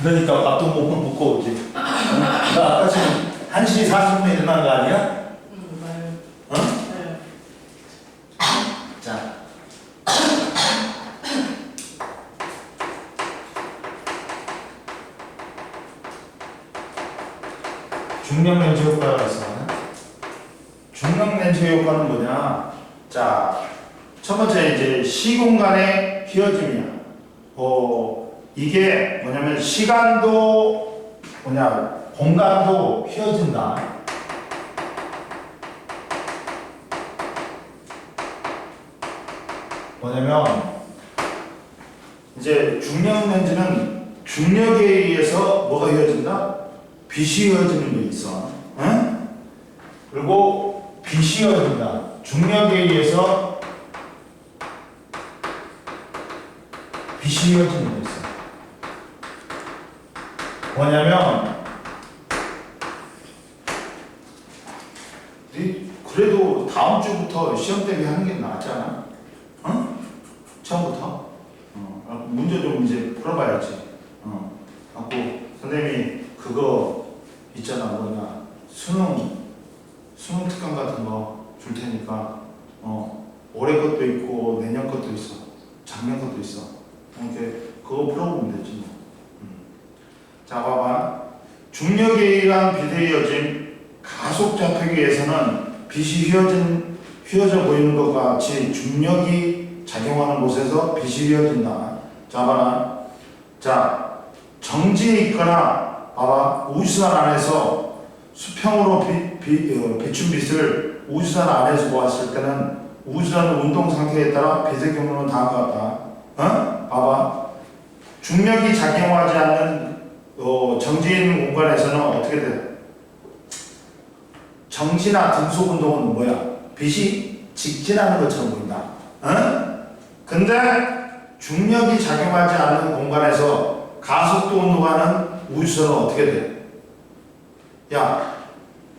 그러니까 밥도 먹고 오지. 나 아까 지금 1시 40분에 일어난 거 아니야? 네. 어? 네. 자. 중력 렌즈 효과가 있어. 중력 렌즈 효과는 뭐냐? 자, 첫 번째 이제 시공간의 휘어짐이야. 이게 뭐냐면 시간도 공간도 휘어진다. 뭐냐면 이제 중력 렌즈는 중력에 의해서 뭐가 휘어진다? 빛이 휘어지는 게 있어. 응? 그리고 빛이 휘어진다. 중력에 의해서 빛이 휘어지는 게 있어. 뭐냐면 그래도 다음 주부터 시험 대비 하는 게 낫잖아. 응? 처음부터. 문제 좀 이제 풀어봐야지. 갖고 선생님이 그거 있잖아, 수능 특강 같은 거 줄 테니까 올해 것도 있고 내년 것도 있어, 작년 것도 있어. 그거 풀어보면 되지 뭐. 자, 봐봐. 중력에 의한 빛의 휘어짐, 가속 좌표기에서는 빛이 휘어져 보이는 것과 같이 중력이 작용하는 곳에서 빛이 휘어진다. 자, 봐라. 자, 정지에 있거나 봐봐. 우주선 안에서 수평으로 비춘 빛을 우주선 안에서 보았을 때는 우주선 운동 상태에 따라 빛의 경우는 다음과 같다. 봐봐. 중력이 작용하지 않는 정지에 있는 공간에서는 어떻게 돼? 정지나 등속 운동은 뭐야? 빛이 직진하는 것처럼 보인다. 근데 중력이 작용하지 않는 공간에서 가속도 운동하는 우주선은 어떻게 돼? 야,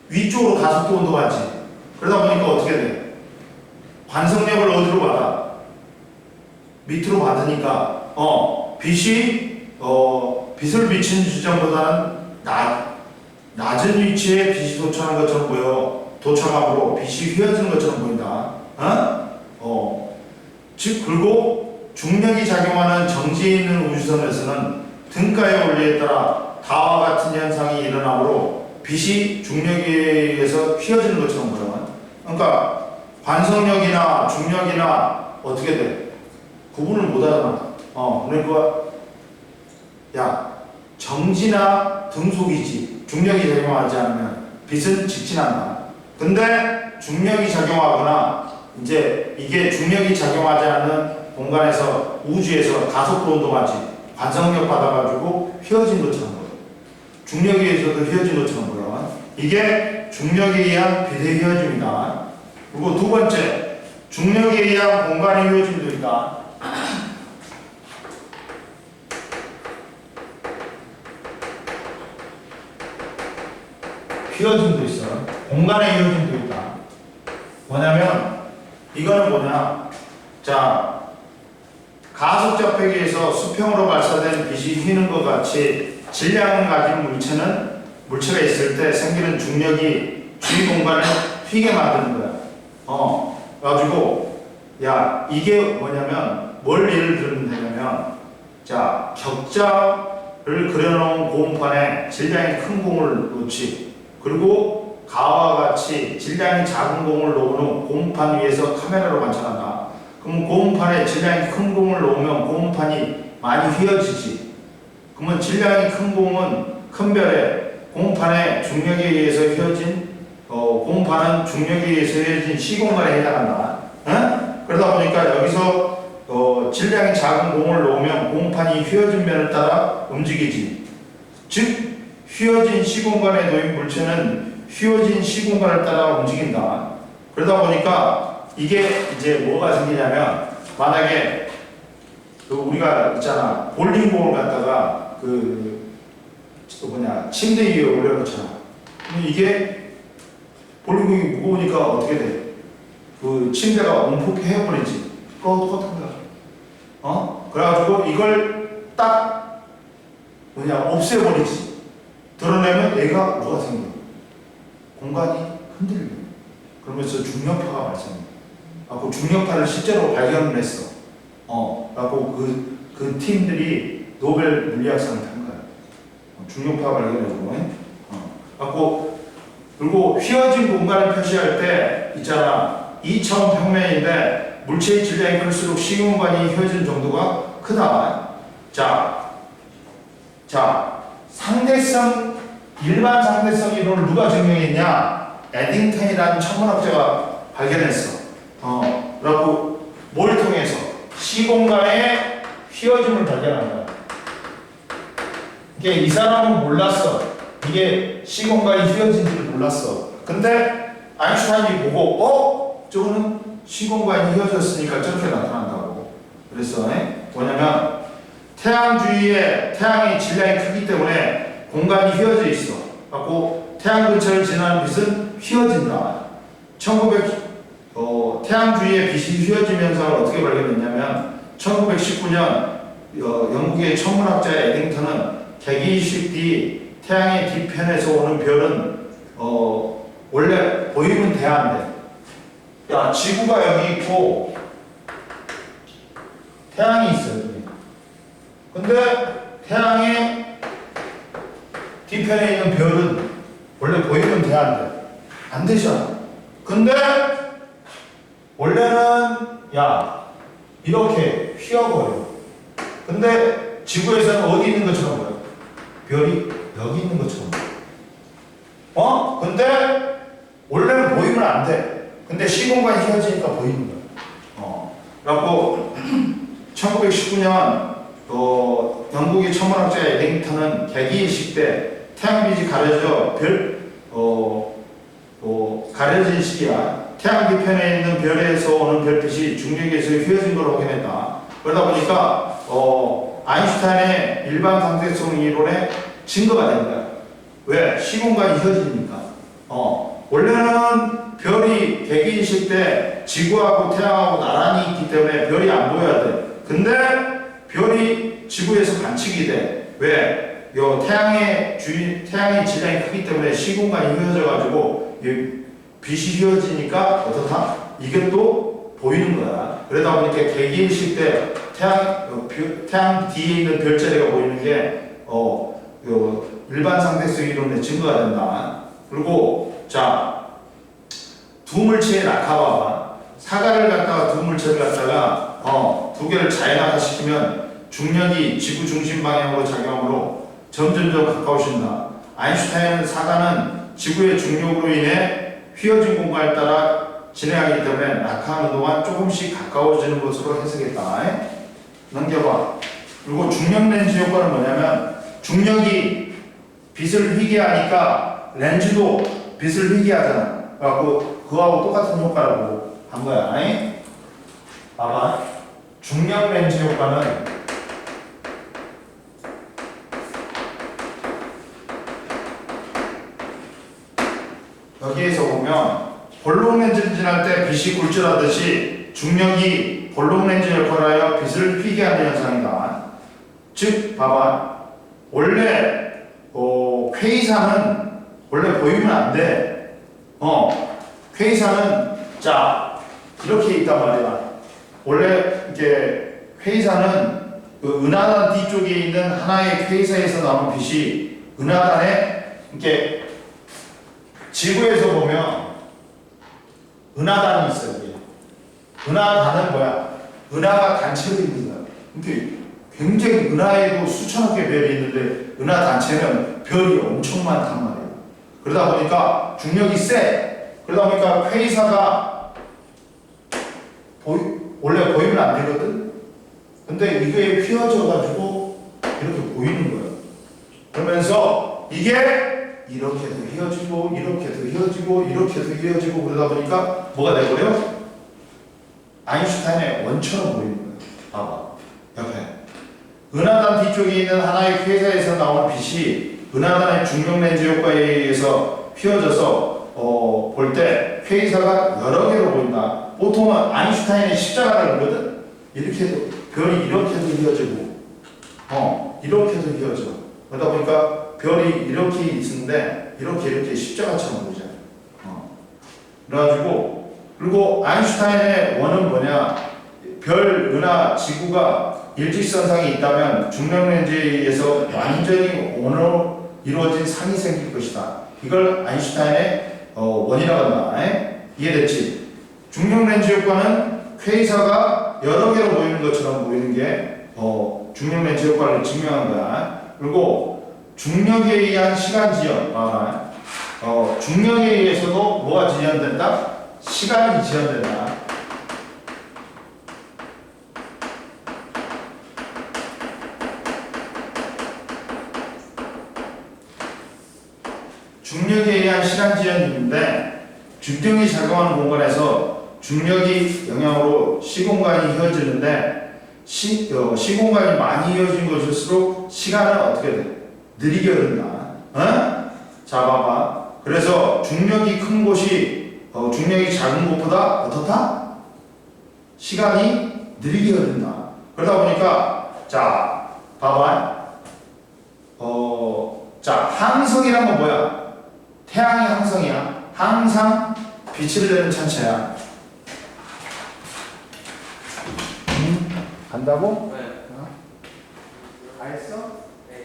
위쪽으로 가속도 운동하지. 그러다 보니까 어떻게 돼? 관성력을 어디로 받아? 밑으로 받으니까 빛을 비친 지점보다는 낮은 위치에 빛이 도착하는 것처럼 보여. 도착함으로 빛이 휘어지는 것처럼 보인다. 즉, 그리고 중력이 작용하는 정지에 있는 우주선에서는 등가의 원리에 따라 다와 같은 현상이 일어나므로 빛이 중력에 의해서 휘어지는 것처럼 보여. 그러니까 관성력이나 중력이나 어떻게 돼? 구분을 못하잖아. 그러니까 야, 정지나 등속이지. 중력이 작용하지 않으면 빛은 직진한다. 근데 중력이 작용하거나 이제 이게 중력이 작용하지 않는 공간에서 우주에서 가속도 운동하지. 관성력 받아가지고 휘어진 것처럼 보여. 중력에 의해서도 휘어진 것처럼 보여. 이게 중력에 의한 빛의 휘어짐이다. 그리고 두 번째, 중력에 의한 공간의 휘어짐도 있다. 휘어짐도 있어. 공간의 휘어짐도 있다. 뭐냐면 이거는 뭐냐? 자, 가속 좌표기에서 수평으로 발사된 빛이 휘는 것 같이 질량을 가진 물체가 있을 때 생기는 중력이 주위 공간을 휘게 만드는 거야. 그래가지고 야, 이게 뭐냐면 뭘 예를 들면 되냐면, 자, 격자를 그려놓은 고음판에 질량이 큰 공을 놓지. 그리고 가와 같이 질량이 작은 공을 놓은 후 고음판 위에서 카메라로 관찰한다. 그럼 고음판에 질량이 큰 공을 놓으면 고음판이 많이 휘어지지. 그러면 질량이 큰 공은 큰 별에 고음판에 중력에 의해서 휘어진 고음판은 중력에 의해서 휘어진 시공간에 해당한다. 그러다 보니까 여기서 질량이 작은 공을 놓으면 고음판이 휘어진 면을 따라 움직이지. 즉 휘어진 시공간에 놓인 물체는 휘어진 시공간을 따라 움직인다. 그러다 보니까 이게 이제 뭐가 생기냐면, 만약에 우리가 있잖아, 볼링볼을 갖다가 침대 위에 올려놓잖아. 근데 이게 볼링공이 무거우니까 어떻게 돼? 그 침대가 움푹해버리지. 그래가지고 이걸 딱 뭐냐 없애버리지. 드러내면 얘가 뭐가 생겨? 공간이 흔들려. 그러면서 중력파가 발생해. 그 중력파를 실제로 발견을 했어. 라고 그 팀들이 노벨 물리학상을 탄 거야. 중력파 발견해서. 그리고 휘어진 공간을 표시할 때 있잖아. 2차원 평면인데 물체의 질량이 클수록 시공간이 휘어진 정도가 크다. 자, 상대성, 일반 상대성 이론을 누가 증명했냐? 에딩턴이라는 천문학자가 발견했어. 그리고 뭘 통해서? 시공간의 휘어짐을 발견한 거야. 이게 이 사람은 몰랐어. 이게 시공간이 휘어진지를 몰랐어. 근데 아인슈타인이 보고, 저거는 시공간이 휘어졌으니까 저렇게 나타난다고. 그래서 뭐냐면 태양 주위에 태양의 질량이 크기 때문에 공간이 휘어져 있어. 갖고 태양 근처를 지나는 빛은 휘어진다. 태양 주위에 빛이 휘어짐 현상을 어떻게 발견했냐면 1919년 영국의 천문학자 에딩턴은 개기식 뒤 태양의 뒤편에서 오는 별은 원래 보이면 돼야 안 돼. 야, 지구가 여기 있고 태양이 있어요. 여기. 근데 태양의 뒤편에 있는 별은 원래 보이면 돼야 안 돼. 안 되잖아. 근데 원래는 이렇게 휘어버려. 근데 지구에서는 어디 있는 것처럼 보여? 별이 여기 있는 것처럼 보여. 근데 원래는 보이면 안 돼. 근데 시공간이 휘어지니까 보이는 거야. 그래갖고 1919년 영국의 천문학자 에딩턴은 개기식 때 태양빛이 가려져 가려진 시기야. 태양 뒤편에 있는 별에서 오는 별빛이 중력에서 휘어진 걸 확인했다. 그러다 보니까 아인슈타인의 일반 상대성 이론의 증거가 된 거야. 왜? 시공간이 휘어지니까. 원래는 별이 개기식 때 지구하고 태양하고 나란히 있기 때문에 별이 안 보여야 돼. 근데 별이 지구에서 관측이 돼. 왜? 태양의 질량이 크기 때문에 시공간이 휘어져가지고 빛이 휘어지니까 어떻다? 이게 또 보이는 거야. 그러다 보니까 개기식 때 태양 뒤에 있는 별자리가 보이는 게 일반 상대성 이론의 증거가 된다. 그리고 두 물체의 낙하와 사가를 갖다가 두 물체를 갖다가 두 개를 자연화시키면 중력이 지구 중심 방향으로 작용하므로 점점점 가까워진다. 아인슈타인은 사가는 지구의 중력으로 인해 휘어진 공간에 따라 진행하기 때문에 낙하하는 동안 조금씩 가까워지는 것으로 해석했다. 넘겨봐. 그리고 중력 렌즈 효과는 뭐냐면 중력이 빛을 휘게 하니까 렌즈도 빛을 휘게 하잖아. 그래갖고 그거하고 똑같은 효과라고 한 거야. 봐봐. 중력 렌즈 효과는 여기에서 보면 볼록 렌즈를 지날 때 빛이 굴절하듯이 중력이 볼록 렌즈 역할을 하여 빛을 휘게 하는 현상이다. 즉, 봐봐. 원래 퀘이사는 원래 보이면 안 돼. 퀘이사는 이렇게 있단 말이야. 원래 이렇게 퀘이사는 그 은하단 뒤쪽에 있는 하나의 퀘이사에서 나오는 빛이 은하단에 이렇게 지구에서 보면 은하단이 있어요. 은하단은 뭐야? 은하가 단체로 있는 거야. 근데 굉장히 은하에도 수천억 개 별이 있는데 은하 단체는 별이 엄청 많단 말이야. 그러다 보니까 중력이 세. 그러다 보니까 퀘이사가 원래 보이면 안 되거든. 근데 이게 휘어져가지고 이렇게 보이는 거야. 그러면서 이게 이렇게도 휘어지고 이렇게도 휘어지고 이렇게도 휘어지고 그러다 보니까 뭐가 돼버려? 아인슈타인의 원처럼 보이는 거야. 봐봐. 옆에 은하단 뒤쪽에 있는 하나의 퀘이사에서 나오는 빛이 은하단의 중력 렌즈 효과에 의해서 휘어져서 볼 때 퀘이사가 여러 개로 보인다. 보통은 아인슈타인의 십자가를 보거든. 이렇게도 별이 이렇게도 휘어지고 이렇게도 휘어져. 그러다 보니까 별이 이렇게 있는데 이렇게 십자가처럼 보이잖아요. 그래가지고 그리고 아인슈타인의 원은 뭐냐? 별, 은하, 지구가 일직선상에 있다면 중력 렌즈에 의해서 완전히 원으로 이루어진 상이 생길 것이다. 이걸 아인슈타인의 원이라고 한다. 이해됐지? 중력 렌즈 효과는 퀘이사가 여러 개로 보이는 것처럼 보이는 게 중력 렌즈 효과를 증명한 거야. 그리고 중력에 의한 시간 지연. 중력에 의해서도 뭐가 지연된다? 시간이 지연된다. 중력에 의한 시간 지연인데 중력이 작용하는 공간에서 중력이 영향으로 시공간이 이어지는데 시공간이 많이 이어진 것일수록 시간은 어떻게 돼? 느리게 흐른다. 자 봐봐. 그래서 중력이 큰 곳이 중력이 작은 곳보다 어떻다? 시간이 느리게 흐른다. 그러다 보니까 자 봐봐. 자 항성이란 건 뭐야? 태양이 항성이야. 항상 빛을 내는 천체야. 간다고? 네. 다 했어? 네.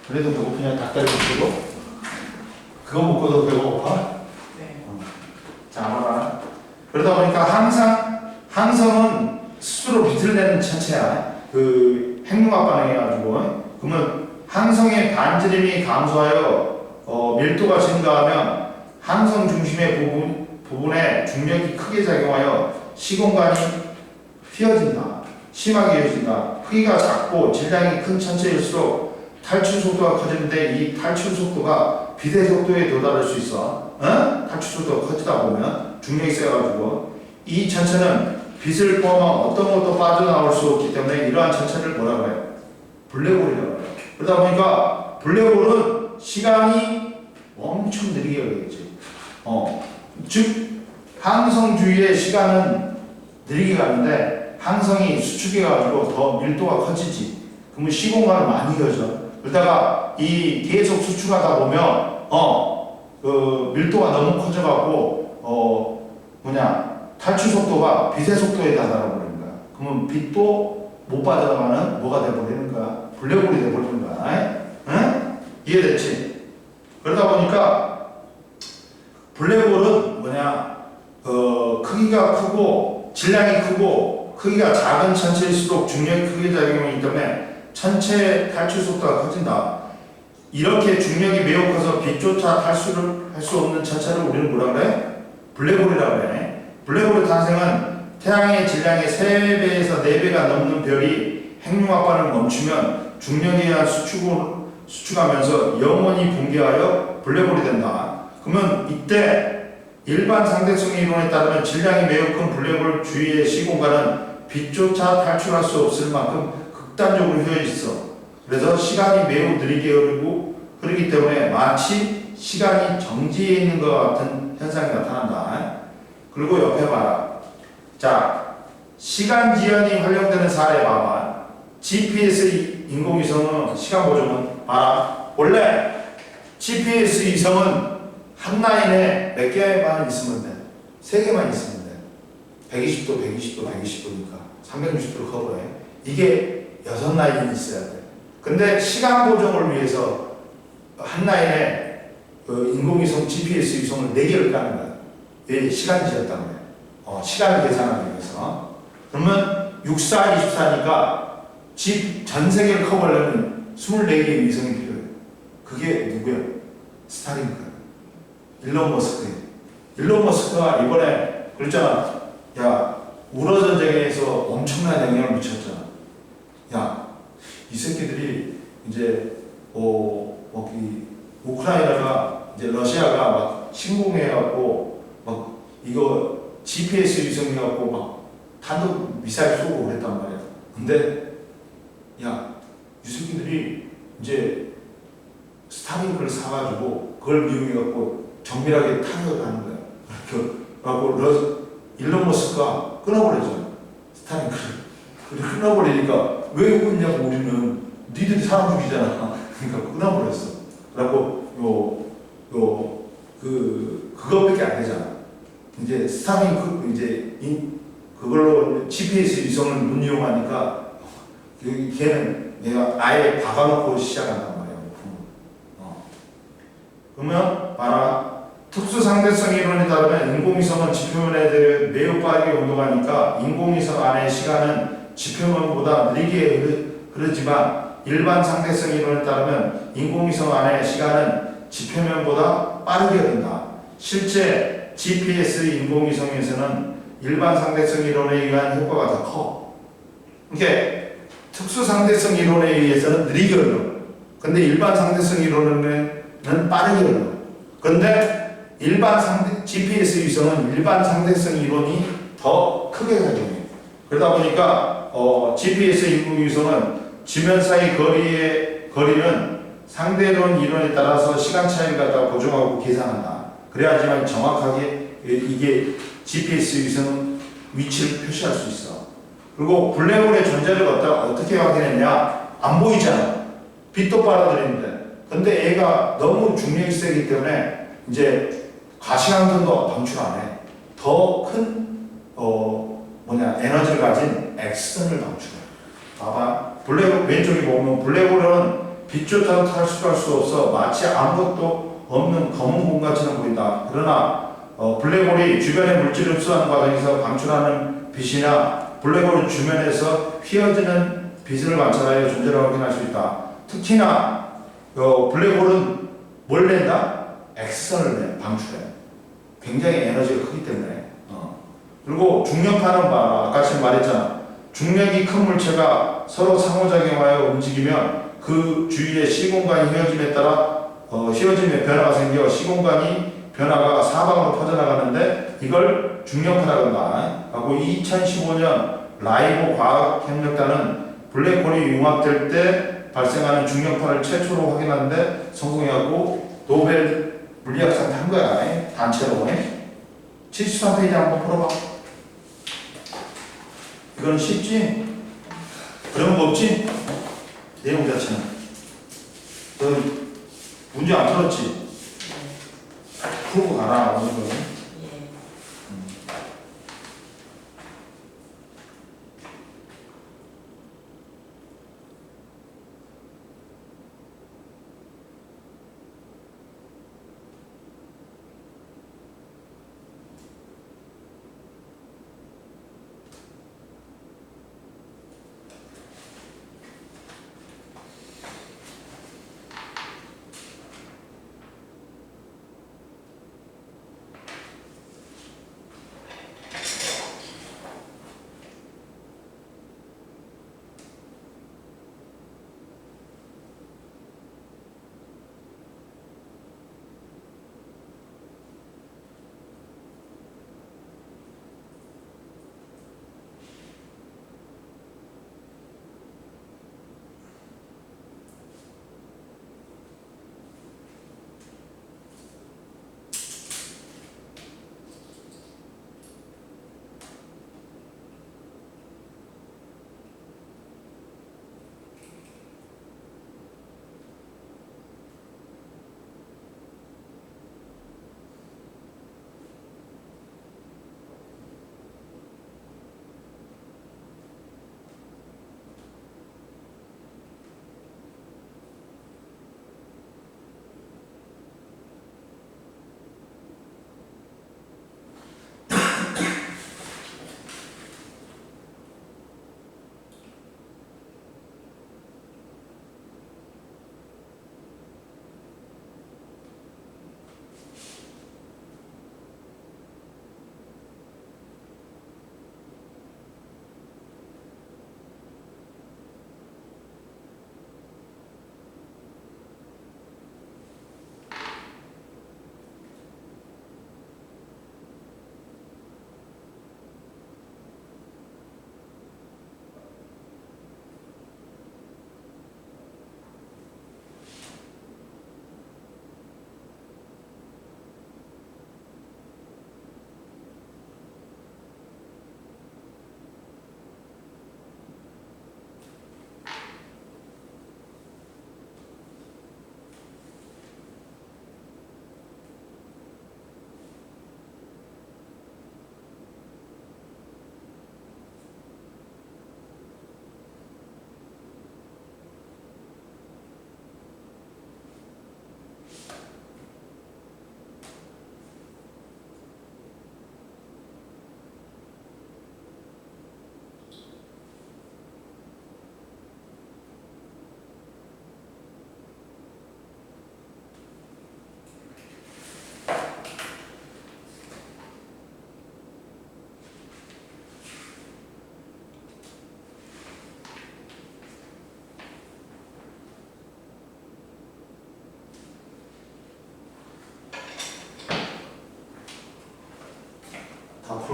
그래도 배고프냐? 닭다리 먹고? 그거 먹고도 배고파? 네. 자, 봐라. 그러다 보니까 항성은 스스로 빛을 내는 천체야. 그 핵융합 반응해가지고. 그러면 항성의 반지름이 감소하여 밀도가 증가하면 항성 중심의 부분에 중력이 크게 작용하여 시공간이 휘어진다. 심하게 휘어진다. 크기가 작고 질량이 큰 천체일수록 탈출 속도가 커지는데 이 탈출 속도가 빛의 속도에 도달할 수 있어. 탈출 속도가 커지다 보면 중력이 세가지고 이 천체는 빛을 포함한 어떤 것도 빠져나올 수 없기 때문에 이러한 천체를 뭐라 그래? 블랙홀이라고 그래. 그러다 보니까 블랙홀은 시간이 엄청 느리게 가겠지. 즉 항성 주위의 시간은 느리게 가는데 항성이 수축해 가지고 더 밀도가 커지지. 그러면 시공간을 많이 이어져. 그러다가 이 계속 수축하다 보면 그 밀도가 너무 커져 갖고 탈출 속도가 빛의 속도에 다다라 버리는 거야. 그러면 빛도 못 빠져나가는 뭐가 돼 버리는 거야? 블랙홀이 돼 버리는 거야. 응? 이해됐지? 그러다 보니까 블랙홀은 크기가 크고 질량이 크고 크기가 작은 천체일수록 중력이 크게 작용하기 때문에 천체의 탈출 속도가 커진다. 이렇게 중력이 매우 커서 빛조차 탈출을 할 수 없는 천체를 우리는 뭐라 그래? 블랙홀이라고 그래. 블랙홀의 탄생은 태양의 질량의 3배에서 4배가 넘는 별이 핵융합 반응을 멈추면 중력에 의한 수축하면서 영원히 붕괴하여 블랙홀이 된다. 그러면 이때 일반 상대성 이론에 따르면 질량이 매우 큰 블랙홀 주위의 시공간은 빛조차 탈출할 수 없을 만큼 극단적으로 휘어져 있어. 그래서 시간이 매우 느리게 흐르기 때문에 마치 시간이 정지해 있는 것 같은 현상이 나타난다. 그리고 옆에 봐라. 자, 시간 지연이 활용되는 사례 봐봐. GPS 인공위성은 시간 보정은 봐라. 원래 GPS 위성은 한 라인에 몇 개만 있으면 돼? 3개만 있으면 돼. 120도, 120도, 120도니까 360도를 커버해. 이게 6라인이 있어야 돼. 근데 시간 보정을 위해서 한 라인에 인공위성 GPS 위성을 4개를 까는 거야. 왜? 시간 지연 때문에. 시간을 계산하기 위해서. 그러면 64, 24니까 전 세계를 커버하려면 24개의 위성이 필요해. 그게 누구야? 스타링크야. 일론 머스크야. 일론 머스크가 이번에 그랬잖아. 야, 우러 전쟁에서 엄청난 영향을 미쳤잖아. 야, 이 새끼들이 이제 우크라이나가 이제 러시아가 막 침공해갖고 막 이거 GPS 위성해갖고 막 탄도 미사일 쏘고 그랬단 말이야. 근데 야, 이 새끼들이 이제 스타링크를 사가지고 그걸 이용해갖고 정밀하게 타격을 하는 거야. 그래갖고 일론 머스크가 끊어버렸잖아. 스타링크를. 끝나버리니까 왜 그러냐고 우리는 니들이 사람 죽이잖아. 그러니까 끝나버렸어. 그래갖고 그것밖에 안 되잖아. 이제 스타링 그걸로 GPS 위성을 못 이용하니까 걔는 내가 아예 박아놓고 시작한단 말이야. 그러면 봐라. 특수상대성 이론에 따르면 인공위성은 지표면에 대해 매우 빠르게 운동하니까 인공위성 안의 시간은 지표면보다 느리게 흐르지만 일반 상대성 이론에 따르면 인공위성 안의 시간은 지표면보다 빠르게 흐른다. 실제 GPS 인공위성에서는 일반 상대성 이론에 의한 효과가 더 커. 이게 특수상대성 이론에 의해서는 느리게 흘러. 근데 일반 상대성 이론은 빠르게 흘러. 근데 GPS 위성은 일반 상대성 이론이 더 크게 작용해. 그러다 보니까 GPS 인공위성은 지면 사이 거리는 상대론 이론에 따라서 시간 차이를 갖다가 보정하고 계산한다. 그래야지만 정확하게 이게 GPS 위성 위치를 표시할 수 있어. 그리고 블랙홀의 존재를 어떻게 확인했냐? 안 보이잖아. 빛도 빨아들이는데. 근데 얘가 너무 중력이 세기 때문에 이제 가시광선도 방출 안 해. 더 큰 에너지를 가진 X선을 방출해. 봐봐. 블랙홀 왼쪽에 보면 블랙홀은 빛조차도 탈출할 수 없어 마치 아무것도 없는 검은 공간처럼 보인다. 그러나 블랙홀이 주변의 물질을 흡수하는 과정에서 방출하는 빛이나 블랙홀 주변에서 휘어지는 빛을 관찰하여 존재를 확인할 수 있다. 특히나 블랙홀은 뭘 낸다? X선을 방출해. 굉장히 에너지가 크기 때문에. 그리고 중력파는 봐라. 아까 지금 말했잖아. 중력이 큰 물체가 서로 상호작용하여 움직이면 그 주위의 시공간이 휘어짐에 따라 휘어짐에 변화가 생겨 시공간이 변화가 사방으로 퍼져나가는데 이걸 중력파라고 한다. 하고 2015년 라이브 과학협력단은 블랙홀이 융합될 때 발생하는 중력파를 최초로 확인하는데 성공하고 노벨 물리학상 탄 거야. 단체로. 73페이지 한번 풀어봐. 이건 쉽지? 그런 거 없지? 내용 자체는. 너 문제 안 풀었지? 풀고 가라. 오늘은.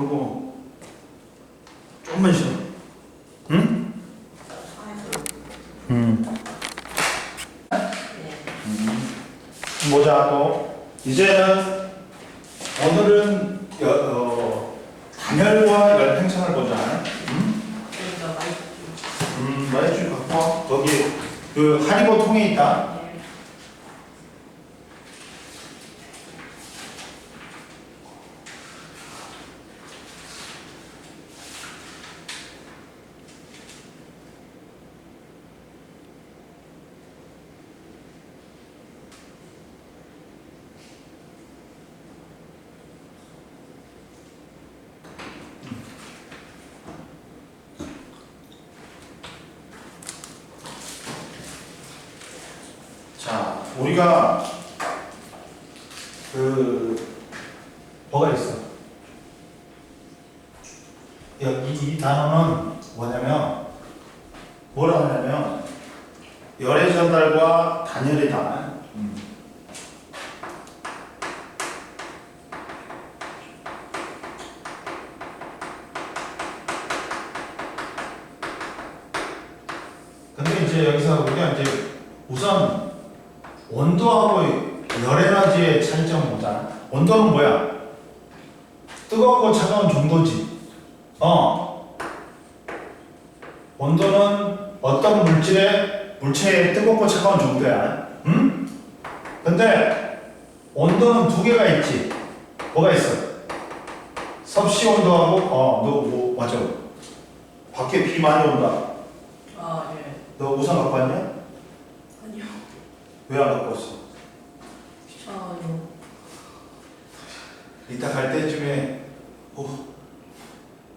그리고 좀만 쉬어. 응? 보자 또 이제는 오늘은 단열과 열팽창을 보자. 마이쮸 갖고 와. 거기 그 하리보 통에 있다. 자, 우리가 뭐가 있어? 이 단어는 뭐냐면 뭐라 하냐면 열의 전달과 단열이다. 근데 이제 여기서 우리가 이제 우선 온도하고 열에너지의 차이점은 뭐잖아. 온도는 뭐야? 뜨겁고 차가운 정도지. 온도는 어떤 물체의 뜨겁고 차가운 정도야. 응? 근데 온도는 두 개가 있지. 뭐가 있어? 섭씨 온도하고 너 맞아. 밖에 비 많이 온다. 예. 너 우산 갖고 왔냐? 아니요. 왜 안 갖고 왔어? 귀찮아요. 이따 갈 때쯤에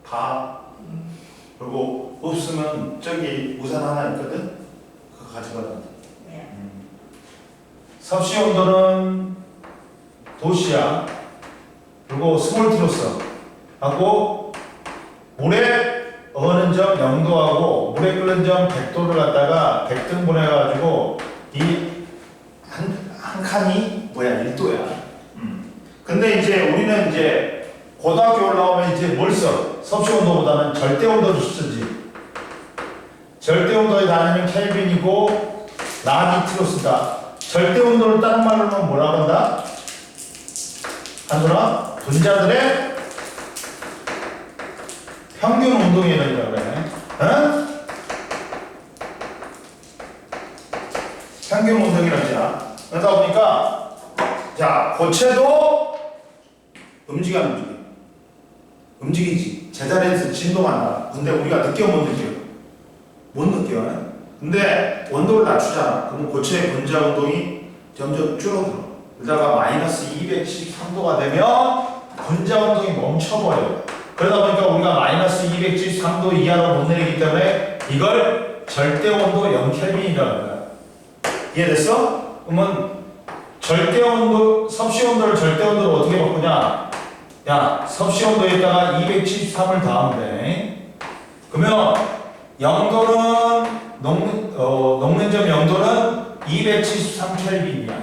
봐. 그리고 없으면 저기 우산 하나 있거든? 그거 가져가라. 네. 섭씨 온도는 도시야. 그리고 스몰트로서 하고 물에 어는 점 0도하고 물에 끓는 점 100도를 갖다가 100등분 해가지고 이 한 칸이 뭐야? 1도야. 근데 이제 우리는 이제 고등학교 올라오면 이제 뭘 써? 섭씨 온도보다는 절대 온도를 쓰지. 절대 온도의 단위는 켈빈이고 라디트로 쓰다. 절대 온도를 다른 말로 하면 뭐라고 한다? 한솔아? 분자들의 평균 운동 에너지라고 그래. 응? 평균 운동 에너지야. 그러다 보니까 자, 고체도 움직이지. 제자리에서 진동만 나. 근데 우리가 느껴 못 느껴? 못 느껴. 근데 온도를 낮추잖아. 그러면 고체의 분자 운동이 점점 줄어들어. 그러다가 마이너스 273도가 되면 분자 운동이 멈춰버려. 그러다 보니까 우리가 마이너스 273도 이하로 못 내리기 때문에 이걸 절대 온도 0켈빈이라는 거야. 이해됐어? 그러면 절대 온도, 섭씨 온도를 절대 온도로 어떻게 바꾸냐? 야, 섭씨 온도에다가 273을 더하면 돼. 그러면 0도는 녹는 점 0도는 273켈빈이야.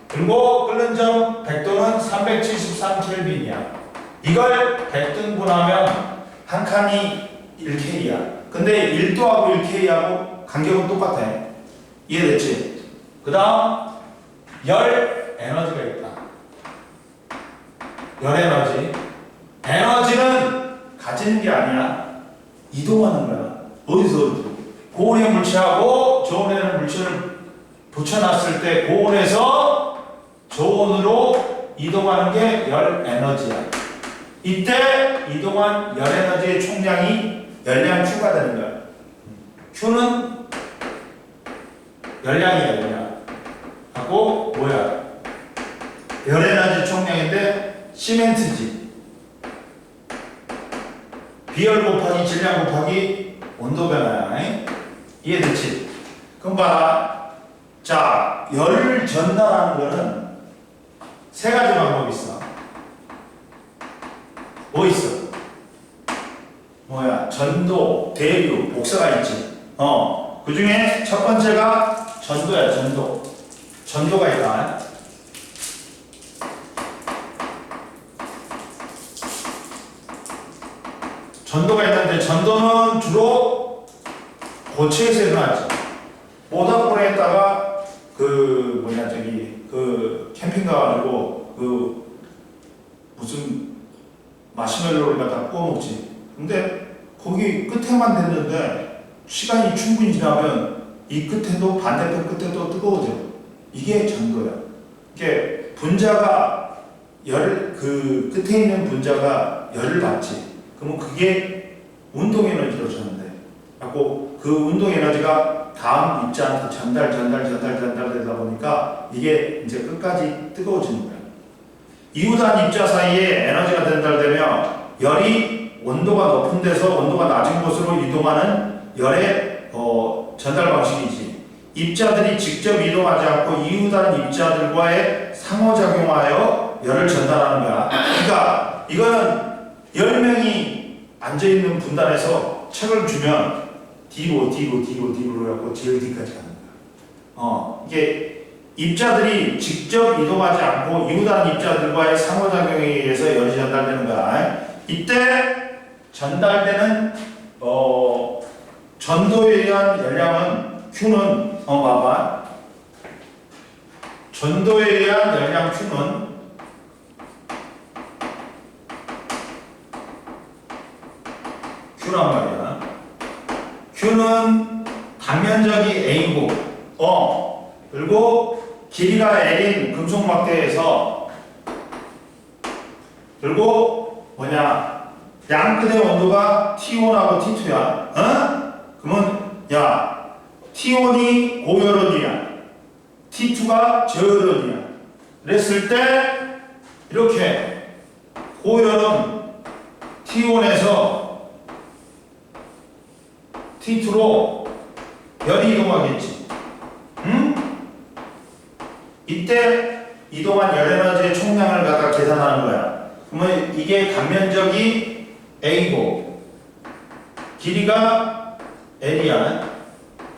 그리고 끓는 점 100도는 373켈빈이야. 이걸 100등분하면 한 칸이 1K야. 근데 1도하고 1K하고 간격은 똑같아. 이해됐지? 그 다음 열 에너지가 있다. 열 에너지. 에너지는 가지는 게 아니야. 이동하는 거야. 어디서 어디. 고온의 물체하고 저온의 물체를 붙여놨을 때 고온에서 저온으로 이동하는 게 열 에너지야. 이때 이동한 열 에너지의 총량이 열량 Q가 되는 거야. Q는 열량이야, 열량. 하고 뭐야? 열 에너지 총량인데 시멘트지. 비열 곱하기 질량 곱하기 온도 변화야. 이해됐지? 그럼 봐라. 자, 열을 전달하는 거는 세 가지 방법이 있어. 뭐 있어? 뭐야? 전도, 대류, 복사가 있지. 그 중에 첫 번째가 전도야, 전도. 전도가 있다. 전도가 있는데 전도는 주로 고체에서 일어나지. 모닥불에다가 그 뭐냐 저기 그 캠핑 가가지고 그 무슨 마시멜로를 갖다 구워 먹지. 근데 거기 끝에만 됐는데 시간이 충분히 지나면 이 끝에도 반대편 끝에도 뜨거워져. 이게 전도야. 이게 분자가 그 끝에 있는 분자가 열을 받지. 그러면 그게 운동 에너지로 전돼. 하고 그 운동 에너지가 다음 입자한테 전달되다 보니까 이게 이제 끝까지 뜨거워지는 거야. 이웃한 입자 사이에 에너지가 전달되면 열이 온도가 높은 데서 온도가 낮은 곳으로 이동하는 열의 전달 방식이지. 입자들이 직접 이동하지 않고 이웃한 입자들과의 상호작용하여 열을 전달하는 거야. 그러니까 이거는 10명이 앉아있는 분단에서 책을 주면 뒤로 해갖고 제일 뒤까지 가는 거야. 이게 입자들이 직접 이동하지 않고 이웃한 입자들과의 상호작용에 의해서 열이 전달되는 거야. 이때 전달되는 전도에 의한 열량은 Q는 봐봐. 전도에 의한 열량 Q는 Q란 말이야. Q는 단면적이 A고, 그리고 길이가 L인 금속 막대에서, 그리고 뭐냐, 양끝의 온도가 T1하고 T2야. 그러면 야, T1이 고열원이야, T2가 저열원이야. 그랬을 때 이렇게 고열원 T1에서 T2로 열이 이동하겠지. 이때 이동한 열 에너지의 총량을 갖다 계산하는 거야. 그러면 이게 단면적이 A고 길이가 L이야.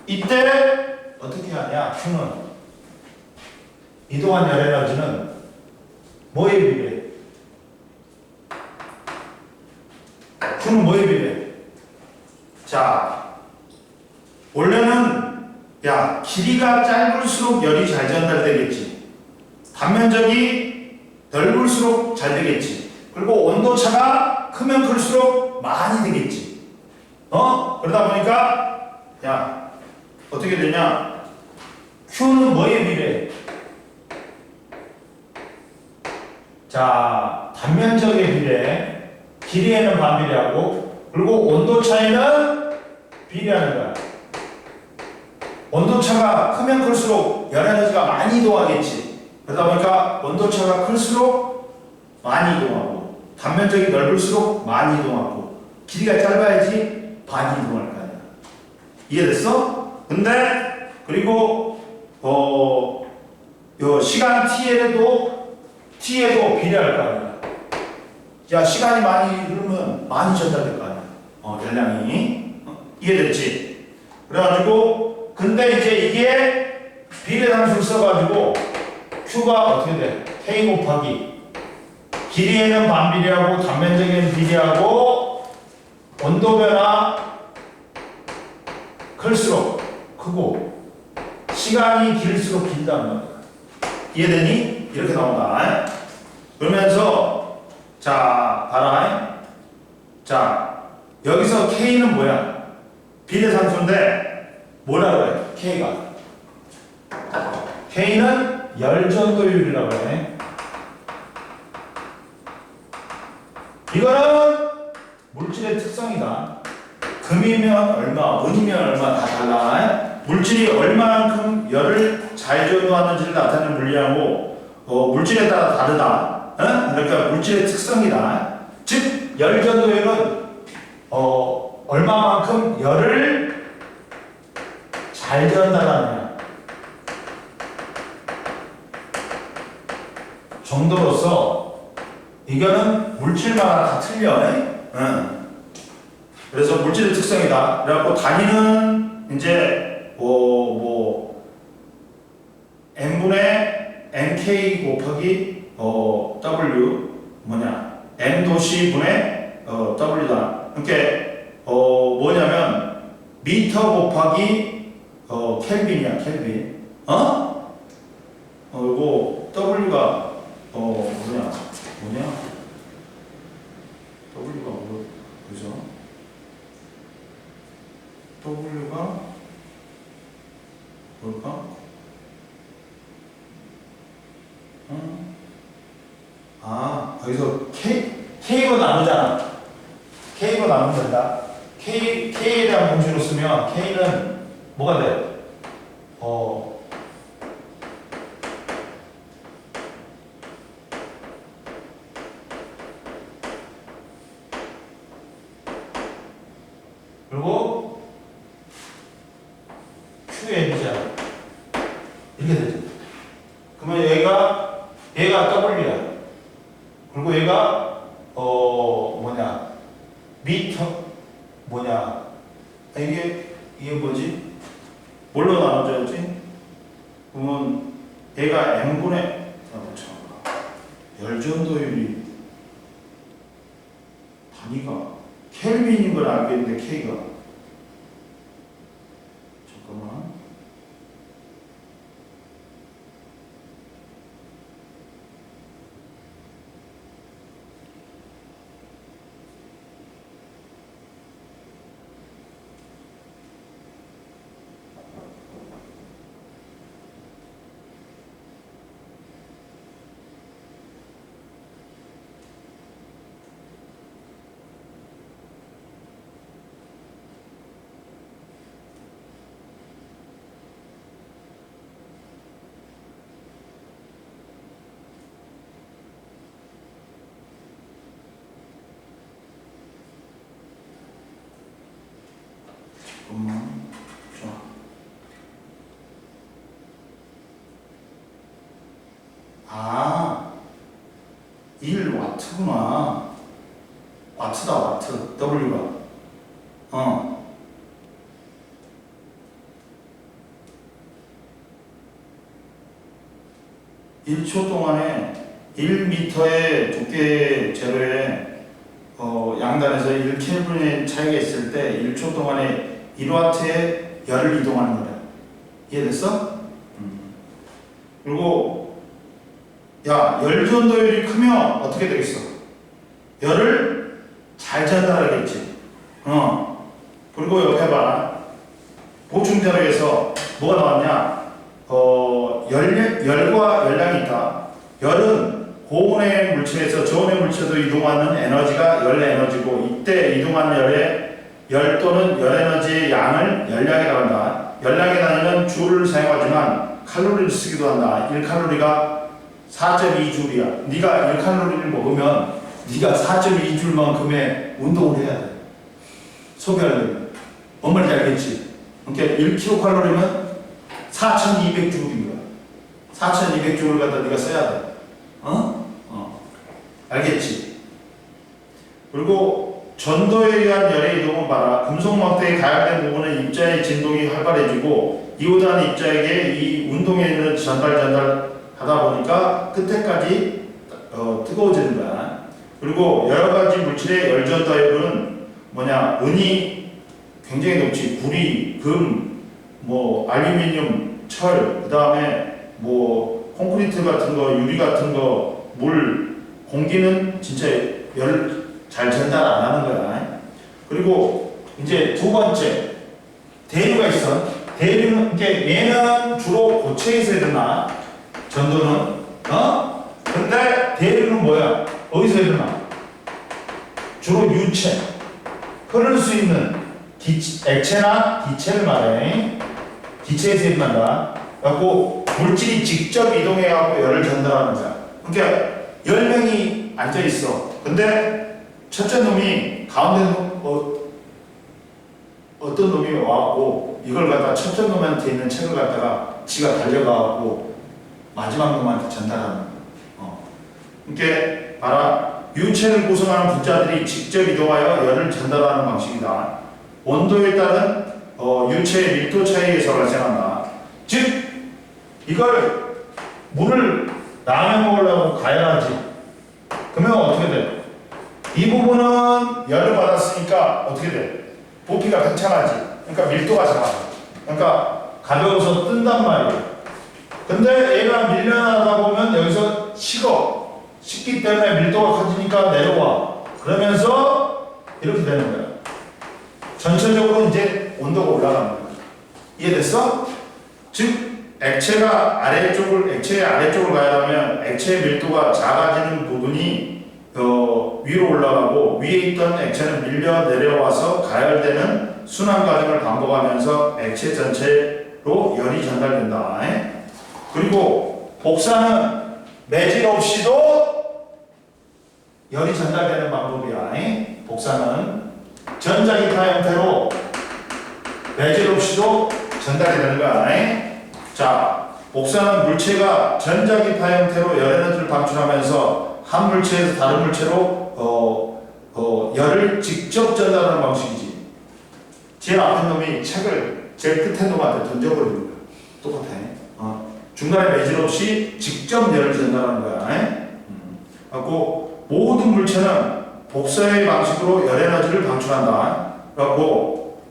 이때 어떻게 하냐? Q는 이동한 열 에너지는 뭐에 비례해? Q는 뭐에 비례해? 자, 원래는 야, 길이가 짧을수록 열이 잘 전달되겠지. 단면적이 넓을수록 잘 되겠지. 그리고 온도차가 크면 클수록 많이 되겠지. 그러다 보니까 야, 어떻게 되냐? Q는 뭐에 비례해? 자, 단면적에 비례해. 길이에는 반비례하고, 그리고 온도차에는 비례하는 거야. 온도차가 크면 클수록 열 에너지가 많이 이동하겠지. 그러다 보니까 온도차가 클수록 많이 이동하고, 단면적이 넓을수록 많이 이동하고, 길이가 짧아야지 많이 이동할 거 아니야. 이해됐어? 근데 그리고 요 시간 T에도 비례할 거 아니야. 야, 시간이 많이 흐르면 많이 전달될 거 아니야. 열량이. 이해됐지? 그래가지고 근데 이제 이게 비례상수를 써가지고 Q가 어떻게 돼? K 곱하기 길이에는 반비례하고 단면적에는 비례하고 온도 변화 클수록 크고 시간이 길수록 길다는 거야. 이해되니? 이렇게 나온다. 그러면서 자, 봐라. 자, 여기서 K는 뭐야? 비례상수인데 뭐라고 해? K가 K는 열전도율이라고 해. 이거는 물질의 특성이다. 금이면 얼마, 은이면 얼마 다 달라. 물질이 얼마만큼 열을 잘 전도하는지를 나타내는 물리하고 물질에 따라 다르다. 그러니까 물질의 특성이다. 즉 열전도율은 얼마만큼 열을 잘 전달하느냐 정도로서 이거는 물질마다 다 틀려. 그래서 물질의 특성이다. 그래갖고 단위는 이제 n분의 nk 곱하기 w 뭐냐 n 도시 분의 w다. 이렇게 뭐냐면 미터 곱하기 켈빈이야, 켈빈. 이거 W가 뭐냐? W가 그죠? W가 뭘까? 여기서 K로 나누잖아. K로 나누면 된다. K에 대한 공식으로 쓰면 K는 뭐가 돼? 그리고 QN이잖아. 이렇게 되죠. 그러면 얘가 W야. 그리고 얘가 미터 이게 뭐지? 뭘로 나눠져야지? 그러면 얘가 n분의 열전도율이 단위가 켈빈인 걸 알겠는데 K가 잠깐만. 자. 1와트구나. 와트다, 와트. W가. 1초 동안에 1m의 두께 제로에 양단에서 1켈빈의 차이가 있을 때 1초 동안에 1와트의 열을 이동하는 거래. 이해됐어? 그리고 열전도율이 크면 어떻게 되겠어? 열을 잘 전달하겠지. 그리고 옆에 봐. 보충자료에서 뭐가 나왔냐? 열과 열량이 있다. 열은 고온의 물체에서 저온의 물체로 이동하는 에너지가 열 에너지고, 이때 이동하는 열 또는 열 에너지의 양을 열량이라고 한다. 열량의 단위는 줄을 사용하지만 칼로리를 쓰기도 한다. 1칼로리가 4.2줄이야. 네가 1칼로리를 먹으면 네가 4.2줄만큼의 운동을 해야 돼. 소비하려면. 뭔 말인지 알겠지? 그러니까 1kcal면 4,200줄인 거야. 4,200줄을 갖다 네가 써야 돼. 알겠지? 그리고 전도에 의한 열의 이동은 봐라. 금속 막대에 가열된 부분은 입자의 진동이 활발해지고, 이오단 입자에게 이 운동의 에너지 전달하다 보니까 끝에까지 뜨거워지는 거야. 그리고 여러 가지 물질의 열 전달율은 은이 굉장히 높지. 구리, 금, 알루미늄, 철, 그 다음에 콘크리트 같은 거, 유리 같은 거, 물, 공기는 진짜 열 잘 전달 안 하는 거야. 그리고 이제 두 번째, 대류가 있어. 대류는, 얘는 주로 고체에서 일어나. 전도는. 근데 대류는 뭐야? 어디서 일어나? 주로 유체. 흐를 수 있는 액체나 기체를 말해. 기체에서 일어난다. 그래갖고 물질이 직접 이동해갖고 열을 전달하는 거야. 그러니까 10명이 앉아있어. 근데 첫째 놈이 가운데 어떤 놈이 와갖고 이걸 갖다 첫째 놈한테 있는 책을 갖다가 지가 달려가갖고 마지막 놈한테 전달하는 거야. 그러니까 봐라. 유체를 구성하는 분자들이 직접 이동하여 열을 전달하는 방식이다. 온도에 따른 유체의 밀도 차이에서 발생한다. 즉 이걸 물을 라면 먹으려고 가열하지. 그러면 어떻게 돼? 이 부분은 열을 받았으니까 어떻게 돼? 부피가 팽창하지. 그러니까 밀도가 작아. 그러니까 가벼워서 뜬단 말이에요. 근데 얘가 밀려나다 보면 여기서 식어. 식기 때문에 밀도가 커지니까 내려와. 그러면서 이렇게 되는 거야. 전체적으로 이제 온도가 올라가는 거야. 이해됐어? 즉 액체의 아래쪽을 가야 하면 액체의 밀도가 작아지는 부분이 위로 올라가고 위에 있던 액체는 밀려 내려와서 가열되는 순환 과정을 반복하면서 액체 전체로 열이 전달된다. 그리고 복사는 매질 없이도 열이 전달되는 방법이야. 복사는 전자기파 형태로 매질 없이도 전달이 되는 거야. 자, 복사는 물체가 전자기파 형태로 열 에너지를 방출하면서 한 물체에서 다른 물체로 열을 직접 전달하는 방식이지. 제일 앞에 놈이 책을 제일 끝에 놈한테 던져버리는 거야. 똑같아. 중간에 매질 없이 직접 열을 전달하는 거야. 그래갖고 모든 물체는 복사의 방식으로 열 에너지를 방출한다. 그래갖고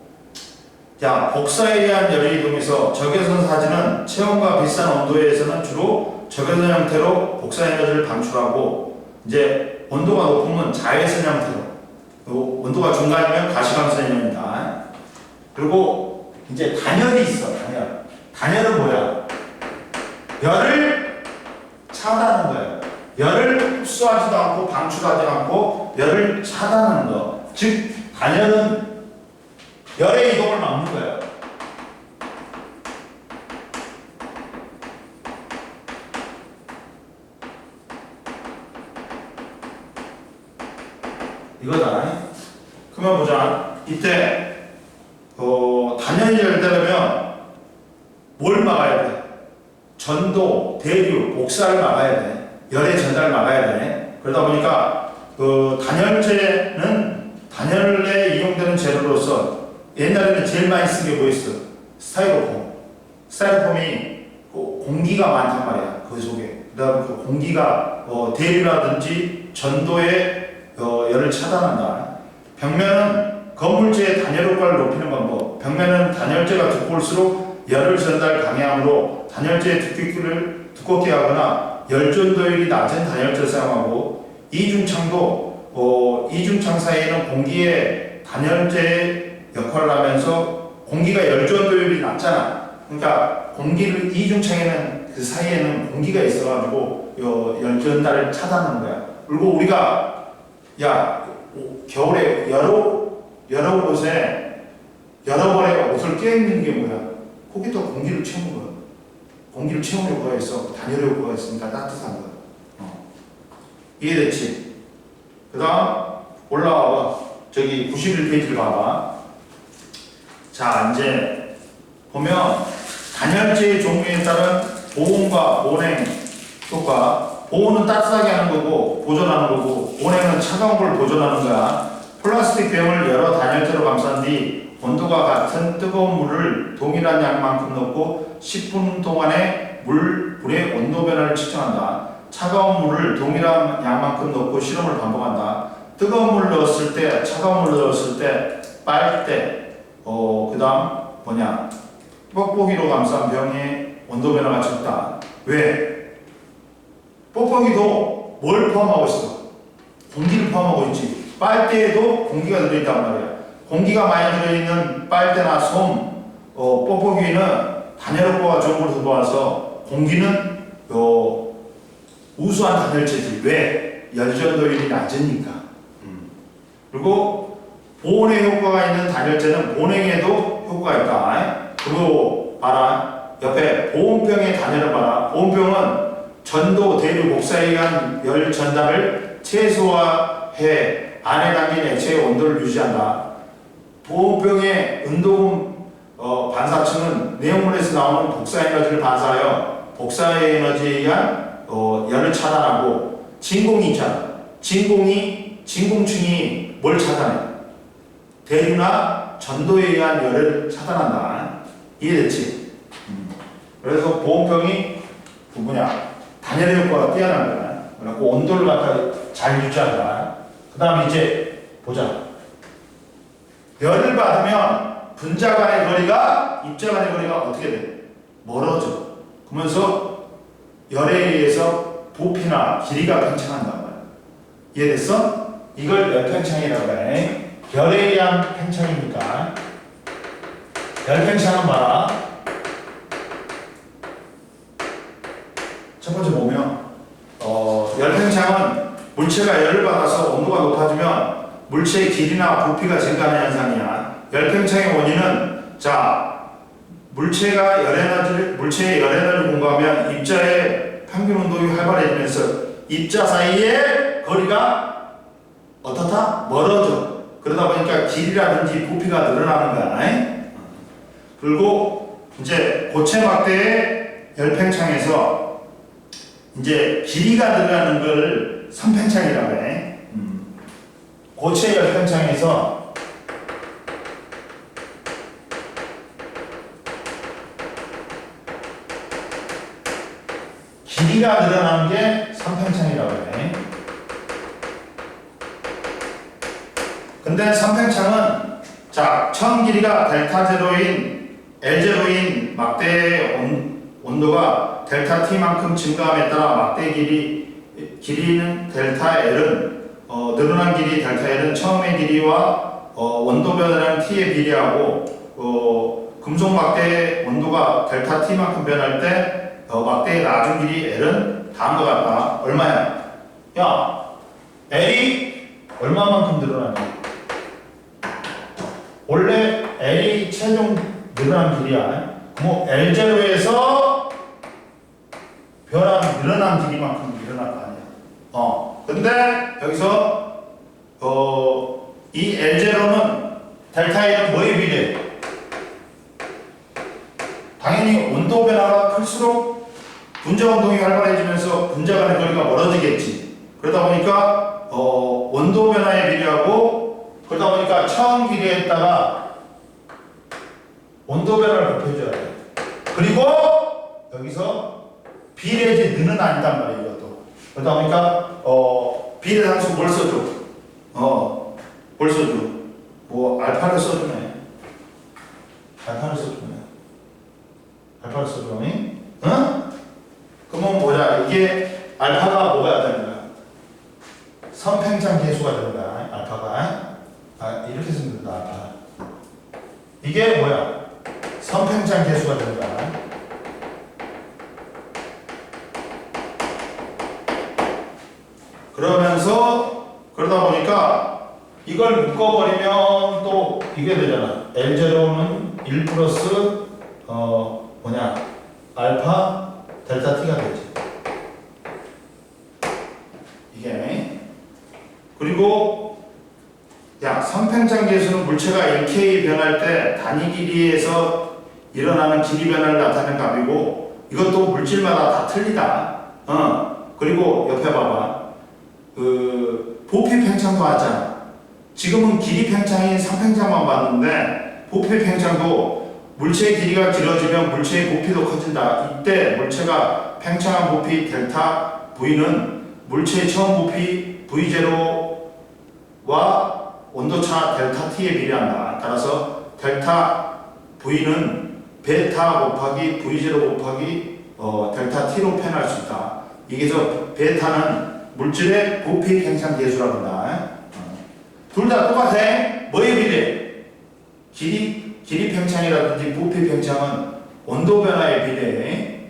자, 복사에 의한 열의 이동에서 적외선 사진은 체온과 비슷한 온도에서는 주로 적외선 형태로 복사 에너지를 방출하고 이제 온도가 높으면 자외선 형태로 온도가 중간이면 가시광선입니다. 그리고 이제 단열이 있어. 단열은 뭐야? 열을 차단하는 거예요. 열을 흡수하지도 않고 방출하지 않고 열을 차단하는 거. 즉 단열은 열의 이동을 막는 거예요. 이거다. 그러면 보자. 이때 단열이 열되려면 뭘 막아야 돼? 전도, 대류, 복사를 막아야 돼. 열의 전달을 막아야 돼. 그러다 보니까 단열재는 단열에 이용되는 재료로서 옛날에는 제일 많이 쓴 게 뭐였어? 스타이로폼. 스타이로폼이 공기가 많단 말이야. 그 속에. 그 다음에 그 공기가 대류라든지 전도에 열을 차단한다. 벽면은 건물재의 단열 효과를 높이는 방법. 벽면은 단열재가 두꺼울수록 열을 전달 강해하므로 단열재의 두께를 두껍게 하거나 열전도율이 낮은 단열재를 사용하고 이중창 사이에는 공기의 단열재의 역할을 하면서 공기가 열전도율이 낮잖아. 그러니까 공기를 이중창에는 그 사이에는 공기가 있어가지고 열전달을 차단하는 거야. 그리고 우리가 겨울에 여러 곳에 여러 벌에 옷을 껴입는 게 뭐야? 거기다 공기를 채우는 거야. 공기를 채우는 효과가 있어. 단열 효과가 있으니까 따뜻한 거야. 이해됐지? 그 다음 올라와봐. 저기 91페이지를 봐봐. 자, 이제 보면 단열재의 종류에 따른 보온과 보냉 효과. 보온은 따뜻하게 하는 거고 보존하는 거고, 보냉은 차가운 걸 보존하는 거야. 플라스틱 병을 여러 단열재로 감싼 뒤 온도가 같은 뜨거운 물을 동일한 양만큼 넣고 10분 동안의 물의 온도 변화를 측정한다. 차가운 물을 동일한 양만큼 넣고 실험을 반복한다. 뜨거운 물을 넣었을 때, 차가운 물을 넣었을 때, 빨대, 그 다음 뽁뽁이로 감싼 병의 온도 변화가 적다. 왜? 뽁뽁이도 뭘 포함하고 있어? 공기를 포함하고 있지. 빨대에도 공기가 들어있단 말이야. 공기가 많이 들어있는 빨대나 솜, 뽁뽁이는 단열 효과가 좋은 걸 흡수해서 공기는 우수한 단열재지. 왜? 열전도율이 낮으니까. 그리고 보온의 효과가 있는 단열재는 보냉에도 효과가 있다. 그리고 봐라. 옆에 보온병의 단열을 봐라. 보온병은 전도, 대류, 복사에 의한 열 전달을 최소화해 안에 담긴 액체의 온도를 유지한다. 보온병의 운동 반사층은 내용물에서 나오는 복사 에너지를 반사하여 복사 에너지에 의한 열을 차단하고, 진공이 있잖아. 진공층이 뭘 차단해? 대류나 전도에 의한 열을 차단한다. 이해됐지? 그래서 보온병이 단열의 효과가 뛰어난 거야. 그래서 온도를 갖다 잘 유지한다. 그 다음에 이제 보자. 열을 받으면 분자 간의 거리가 입자 간의 거리가 어떻게 돼? 멀어져. 그러면서 열에 의해서 부피나 길이가 팽창한단 말이야. 이해됐어? 이걸 열팽창이라고 해. 열에 의한 팽창이니까. 열팽창은 봐라. 첫 번째 보면 열팽창은 물체가 열을 받아서 온도가 높아지면 물체의 길이나 부피가 증가하는 현상이야. 열팽창의 원인은 물체의 열 에너지를 공부하면 입자의 평균 운동이 활발해지면서 입자 사이의 거리가 어떻다? 멀어져. 그러다 보니까 길이라든지 부피가 늘어나는 거야. 그리고 이제 고체 막대의 열팽창에서 이제 길이가 늘어나는 걸 선팽창이라고 해. 고체 열팽창에서 길이가 늘어나는 게 선팽창이라고 해. 근데 선팽창은 처음 길이가 델타 제로인 L0인 막대의 온도가 델타 T만큼 증가함에 따라 막대 길이는 델타 L은 늘어난 길이 델타 L은 처음의 길이와 온도 변화량 T에 비례하고 금속 막대의 온도가 델타 T만큼 변할 때 막대의 나중 길이 L은 다음과 같다. 얼마야? 야, L이 얼마만큼 늘어나냐? 원래 L이 최종 늘어난 길이야. 그럼 L0에서 늘어난 길이만큼 늘어날 거 아니야. 근데 여기서 이 L0는 델타 L은 뭐에 비례해? 당연히 온도 변화가 클수록 분자 운동이 활발해지면서 분자 간의 거리가 멀어지겠지. 그러다 보니까 온도 변화에 비례하고 그러다 보니까 처음 길이에다가 온도 변화를 곱해줘야 돼. 그리고 여기서 비례지 는은 아니단 말이에요. 이것도. 그러다 보니까 비례 상수 뭘 써줘? 뭘 써줘? 뭐 알파를 써주네. 알파를 써주네. 알파를 써주네. 응? 그러면 뭐야? 이게 알파가 뭐가 되는 거야? 선팽창 계수가 되는 거야. 알파가. 이렇게 쓰면 된다. 알파. 이게 뭐야? 선팽창 계수가 되는 거야. 그러다 보니까 이걸 묶어버리면 또 이게 되잖아. L0는 1 플러스 알파 델타 T가 되지. 이게. 그리고 선팽창 계수는 물체가 1K 변할 때 단위 길이에서 일어나는 길이 변화를 나타내는 값이고 이것도 물질마다 다 틀리다. 그리고 옆에 봐봐. 부피 팽창도 하잖아. 지금은 길이 팽창인 선팽창만 봤는데 부피 팽창도 물체의 길이가 길어지면 물체의 부피도 커진다. 이때 물체가 팽창한 부피 델타 V는 물체의 처음 부피 V0와 온도차 델타 T에 비례한다. 따라서 델타 V는 베타 곱하기 V0 곱하기 델타 T로 표현할 수 있다. 여기서 베타는 물질의 부피 팽창 계수라고 한다. 둘 다 똑같아. 뭐에 비례해? 길이 팽창이라든지 부피 팽창은 온도 변화에 비례해.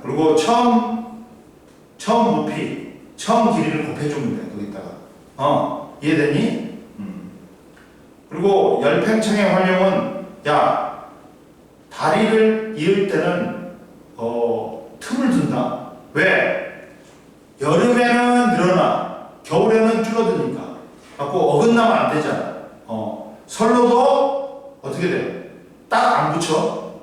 그리고 처음 부피, 처음 길이를 곱해주면 돼. 거기다가. 이해되니? 그리고 열 팽창의 활용은 다리를 이을 때는 틈을 둔다. 왜? 여름에는 늘어나, 겨울에는 줄어드니까. 갖고 어긋나면 안 되잖아. 선로도 어떻게 돼? 딱 안 붙여.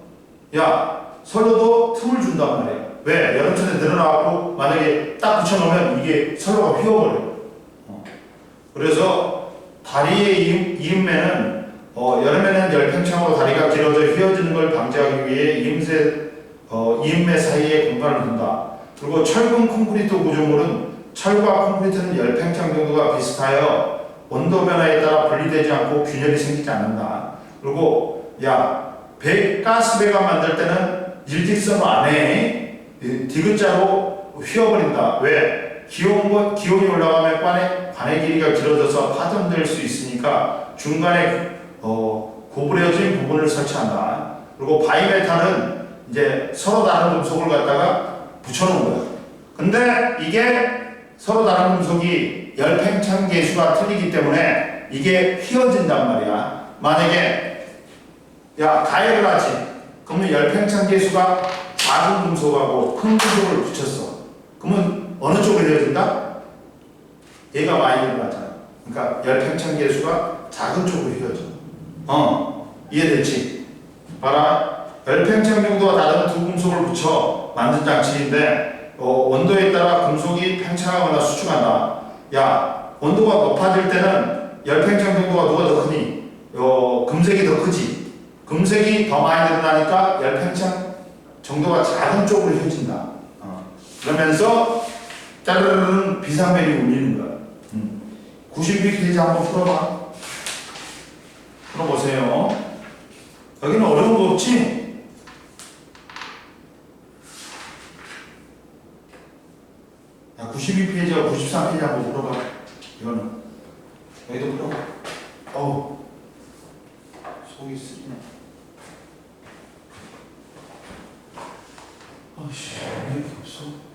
선로도 틈을 준단 말이야. 왜? 여름철에 늘어나고 만약에 딱 붙여놓으면 이게 선로가 휘어버려. 그래서 다리의 이음매는 여름에는 열팽창으로 다리가 길어져 휘어지는 걸 방지하기 위해 이음매 사이에 공간을 둔다. 그리고 철근 콘크리트 구조물은 철과 콘크리트는 열팽창 정도가 비슷하여 온도 변화에 따라 분리되지 않고 균열이 생기지 않는다. 그리고 가스배관 만들 때는 일직선으로 안 해. 디귿자로 휘어버린다. 왜? 기온이 올라가면 관의 길이가 길어져서 파손될 수 있으니까 중간에 고부려진 부분을 설치한다. 그리고 바이메탈은 이제 서로 다른 금속을 갖다가 붙여놓은 거야. 근데 이게 서로 다른 금속이 열팽창 계수가 틀리기 때문에 이게 휘어진단 말이야. 만약에 가열을 하지. 그러면 열팽창 계수가 작은 금속하고 큰 금속을 붙였어. 그러면 어느 쪽으로 휘어진다? 얘가 마이너로 하잖아. 그러니까 열팽창 계수가 작은 쪽으로 휘어져. 이해됐지? 봐라. 열팽창 정도가 다른 두 금속을 붙여 만든 장치인데 온도에 따라 금속이 팽창하거나 수축한다. 온도가 높아질 때는 열팽창 정도가 누가 더 크니? 금색이 더 크지. 금색이 더 많이 늘어나니까 열팽창 정도가 작은 쪽으로 휘어진다. 그러면서 짜르르르 비상벨이 울리는 거야. 90페이지 한번 풀어봐. 풀어보세요. 여기는 어려운 거 없지? 야, 92페이지와 93페이지 한번 풀어봐. 이거는 여기도 풀어봐. 속이 쓰리네. 왜 이렇게 없어?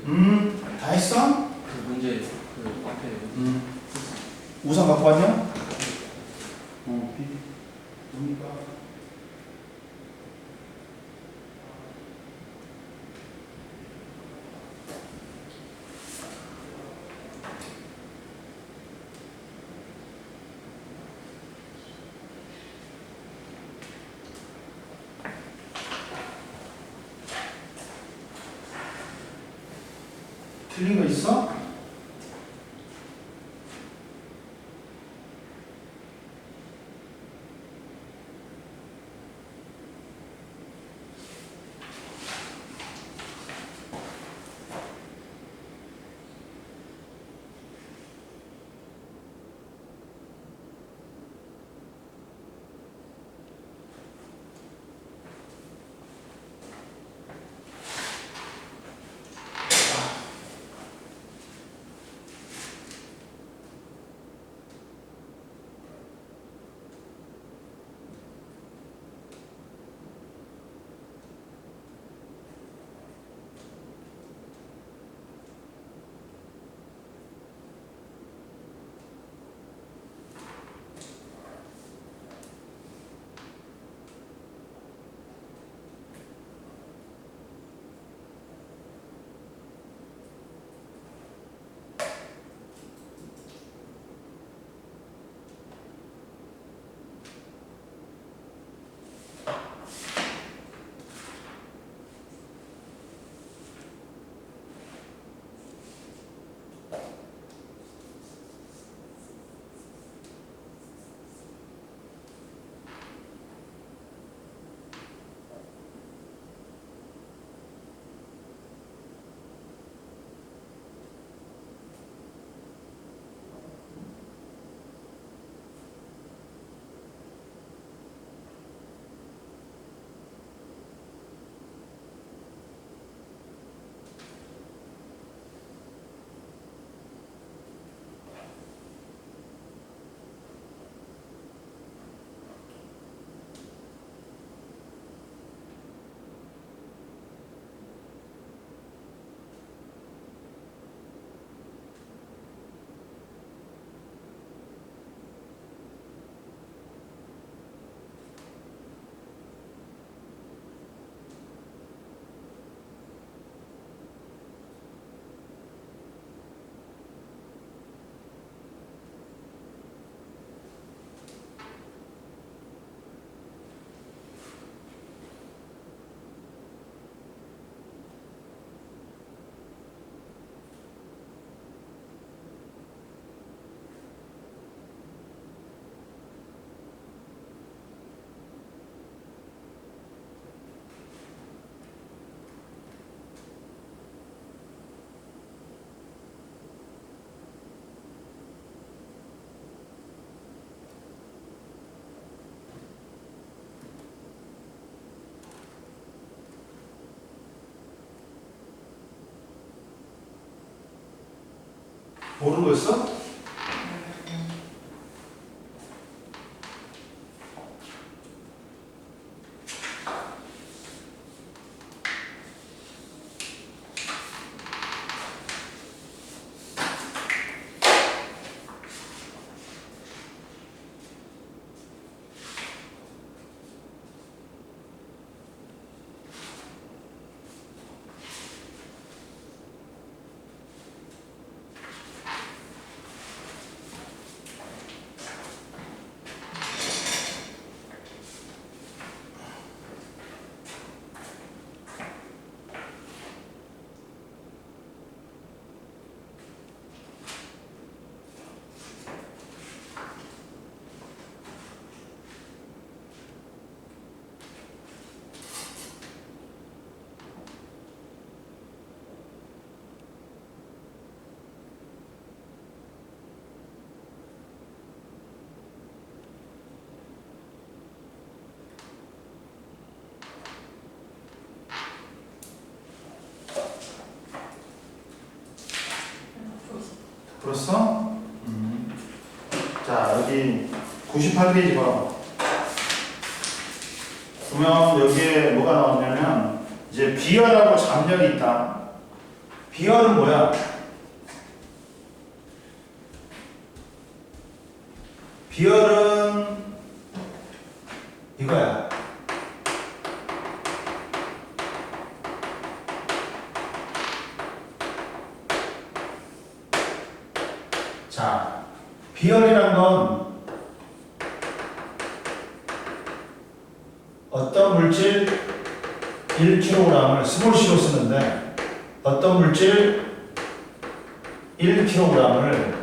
다 했어? 그 문제 그 앞에 우산 갖고 왔냐? 뭡니까? 틀린 거 있어? 모르고 있어? 풀었어? 자, 여기 98페이지 봐. 보면 여기에 뭐가 나오냐면 이제 비열하고 잡열이 있다. 비열은 뭐야? 비열은 이거야. 자, 비열이란 건 어떤 물질 1kg을 스몰C로 쓰는데 어떤 물질 1kg을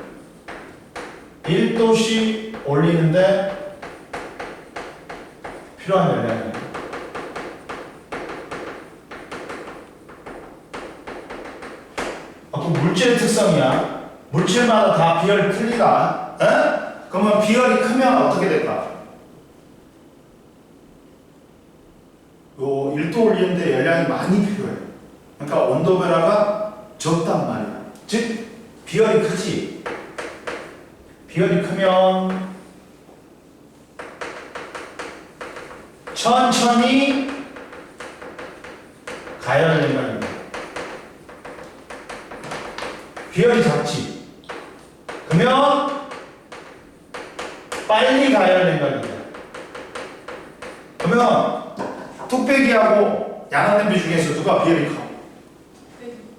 1도씩 올리는데 필요한 열량이에요. 그 물질의 특성이야. 물질마다 다 비열 틀리다. 에? 그러면 비열이 크면 어떻게 될까? 요 1도 올리는데 열량이 많이 필요해. 그러니까 온도 변화가 적단 말이야. 즉 비열이 크지. 비열이 크면 천천히 가열을 된다. 비열이 작지. 그러면 빨리 가열된다. 그러면 뚝배기하고 양은냄비 중에서 누가 비열이 커?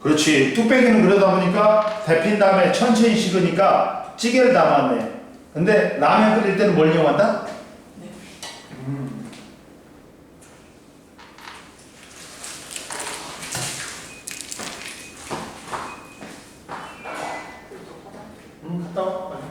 그렇지. 뚝배기는 그러다 보니까 데핀 다음에 천천히 식으니까 찌개를 담았네. 근데 라면 끓일 때는 뭘 이용한다? 네. 갔다 와. 빨리.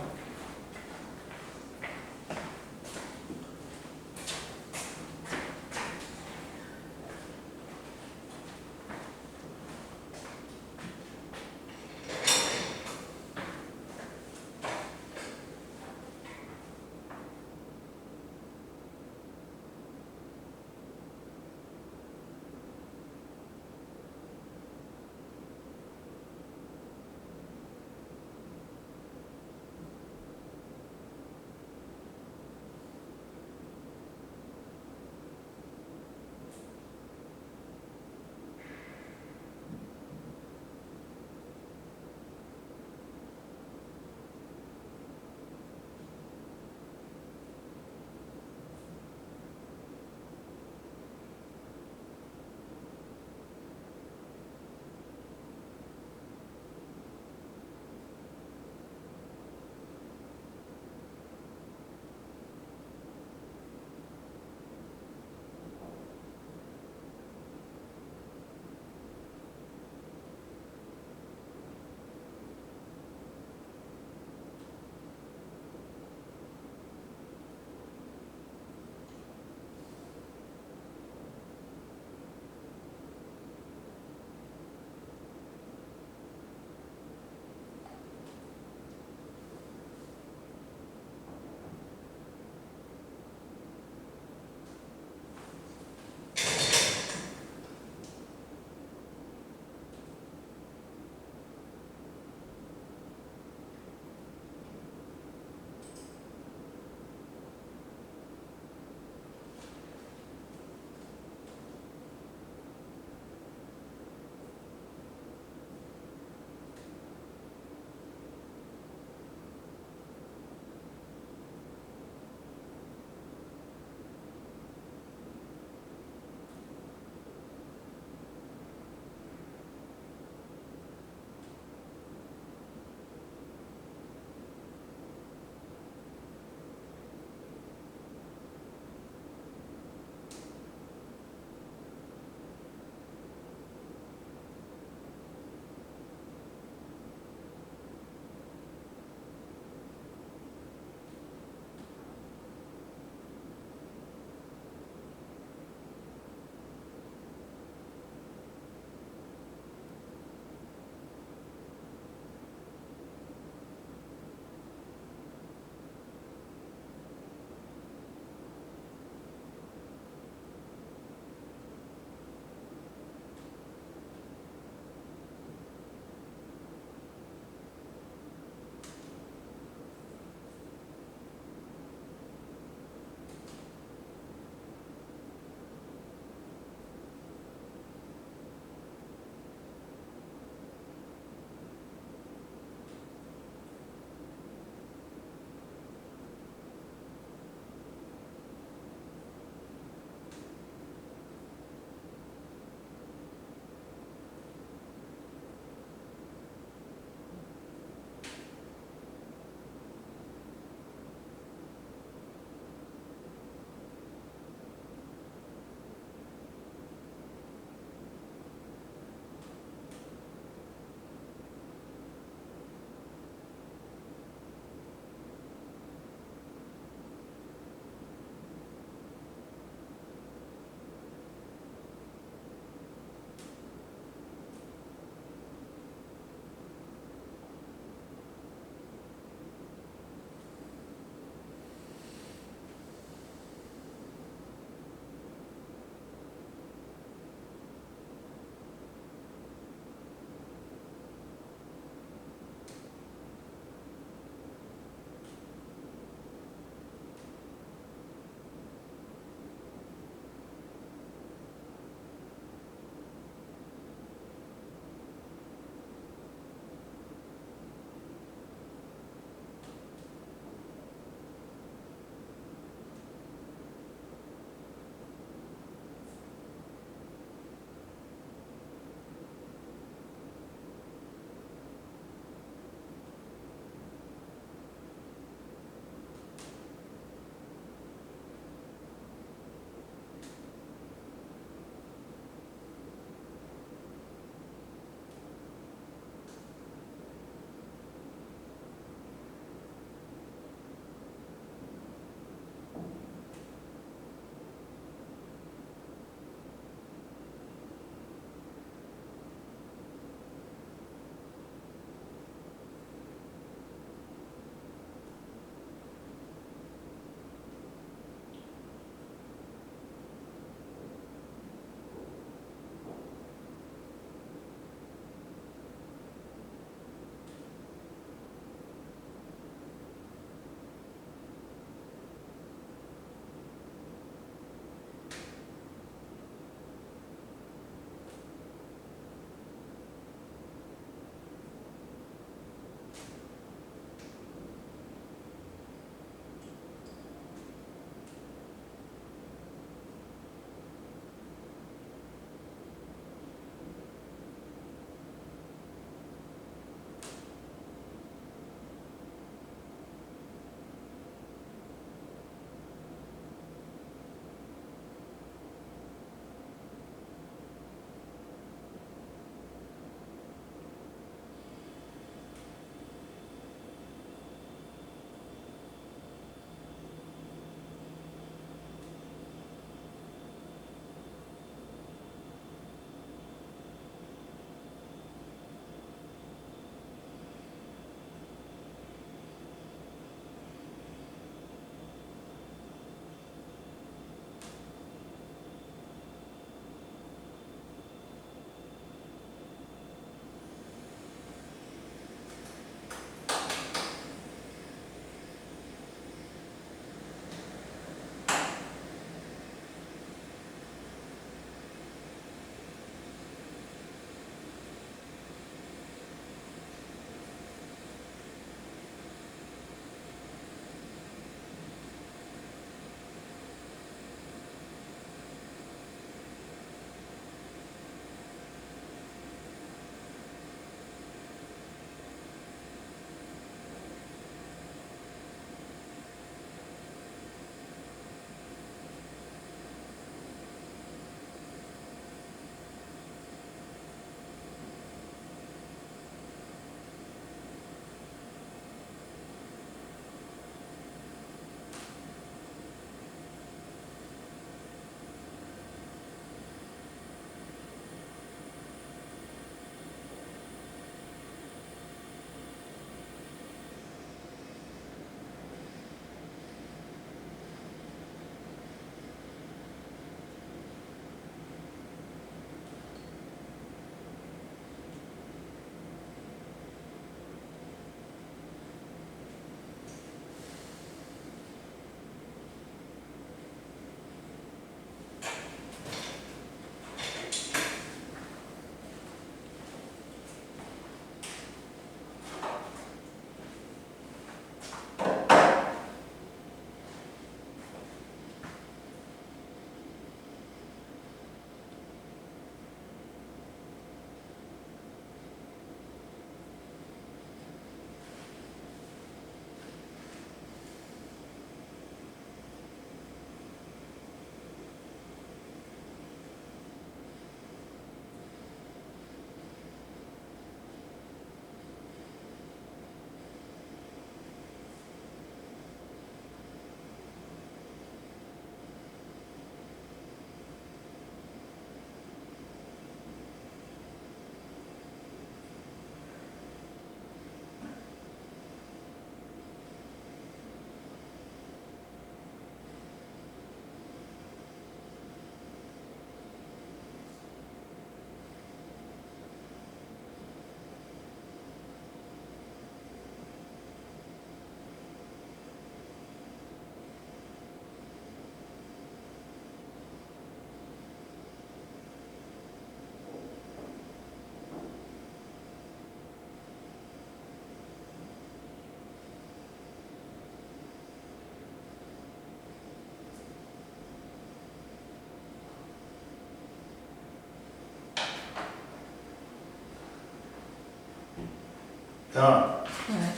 야, 네.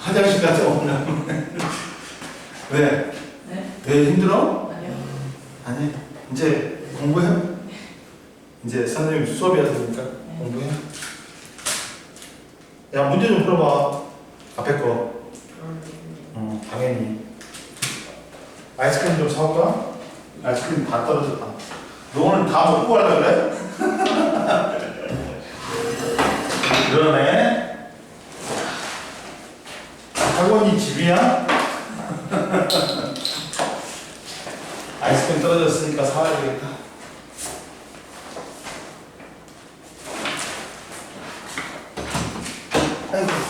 화장실 갔다 오면 왜? 네? 왜 힘들어? 아니요. 아니, 이제 공부해. 이제 선생님 수업이야 되니까 공부해. 야, 문제 좀 풀어봐. 앞에 거. 당연히. 아이스크림 좀 사올까? 아이스크림 다 떨어졌다. 너 오늘 다 먹고 가려고 그래? 그러네. 학원이 집이야? 아이스크림 떨어졌으니까 사와야 되겠다. 아이고.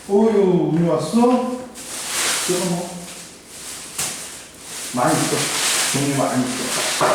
어유 운이 왔어? 이거 뭐 많이 있어. 종류 많이 있어.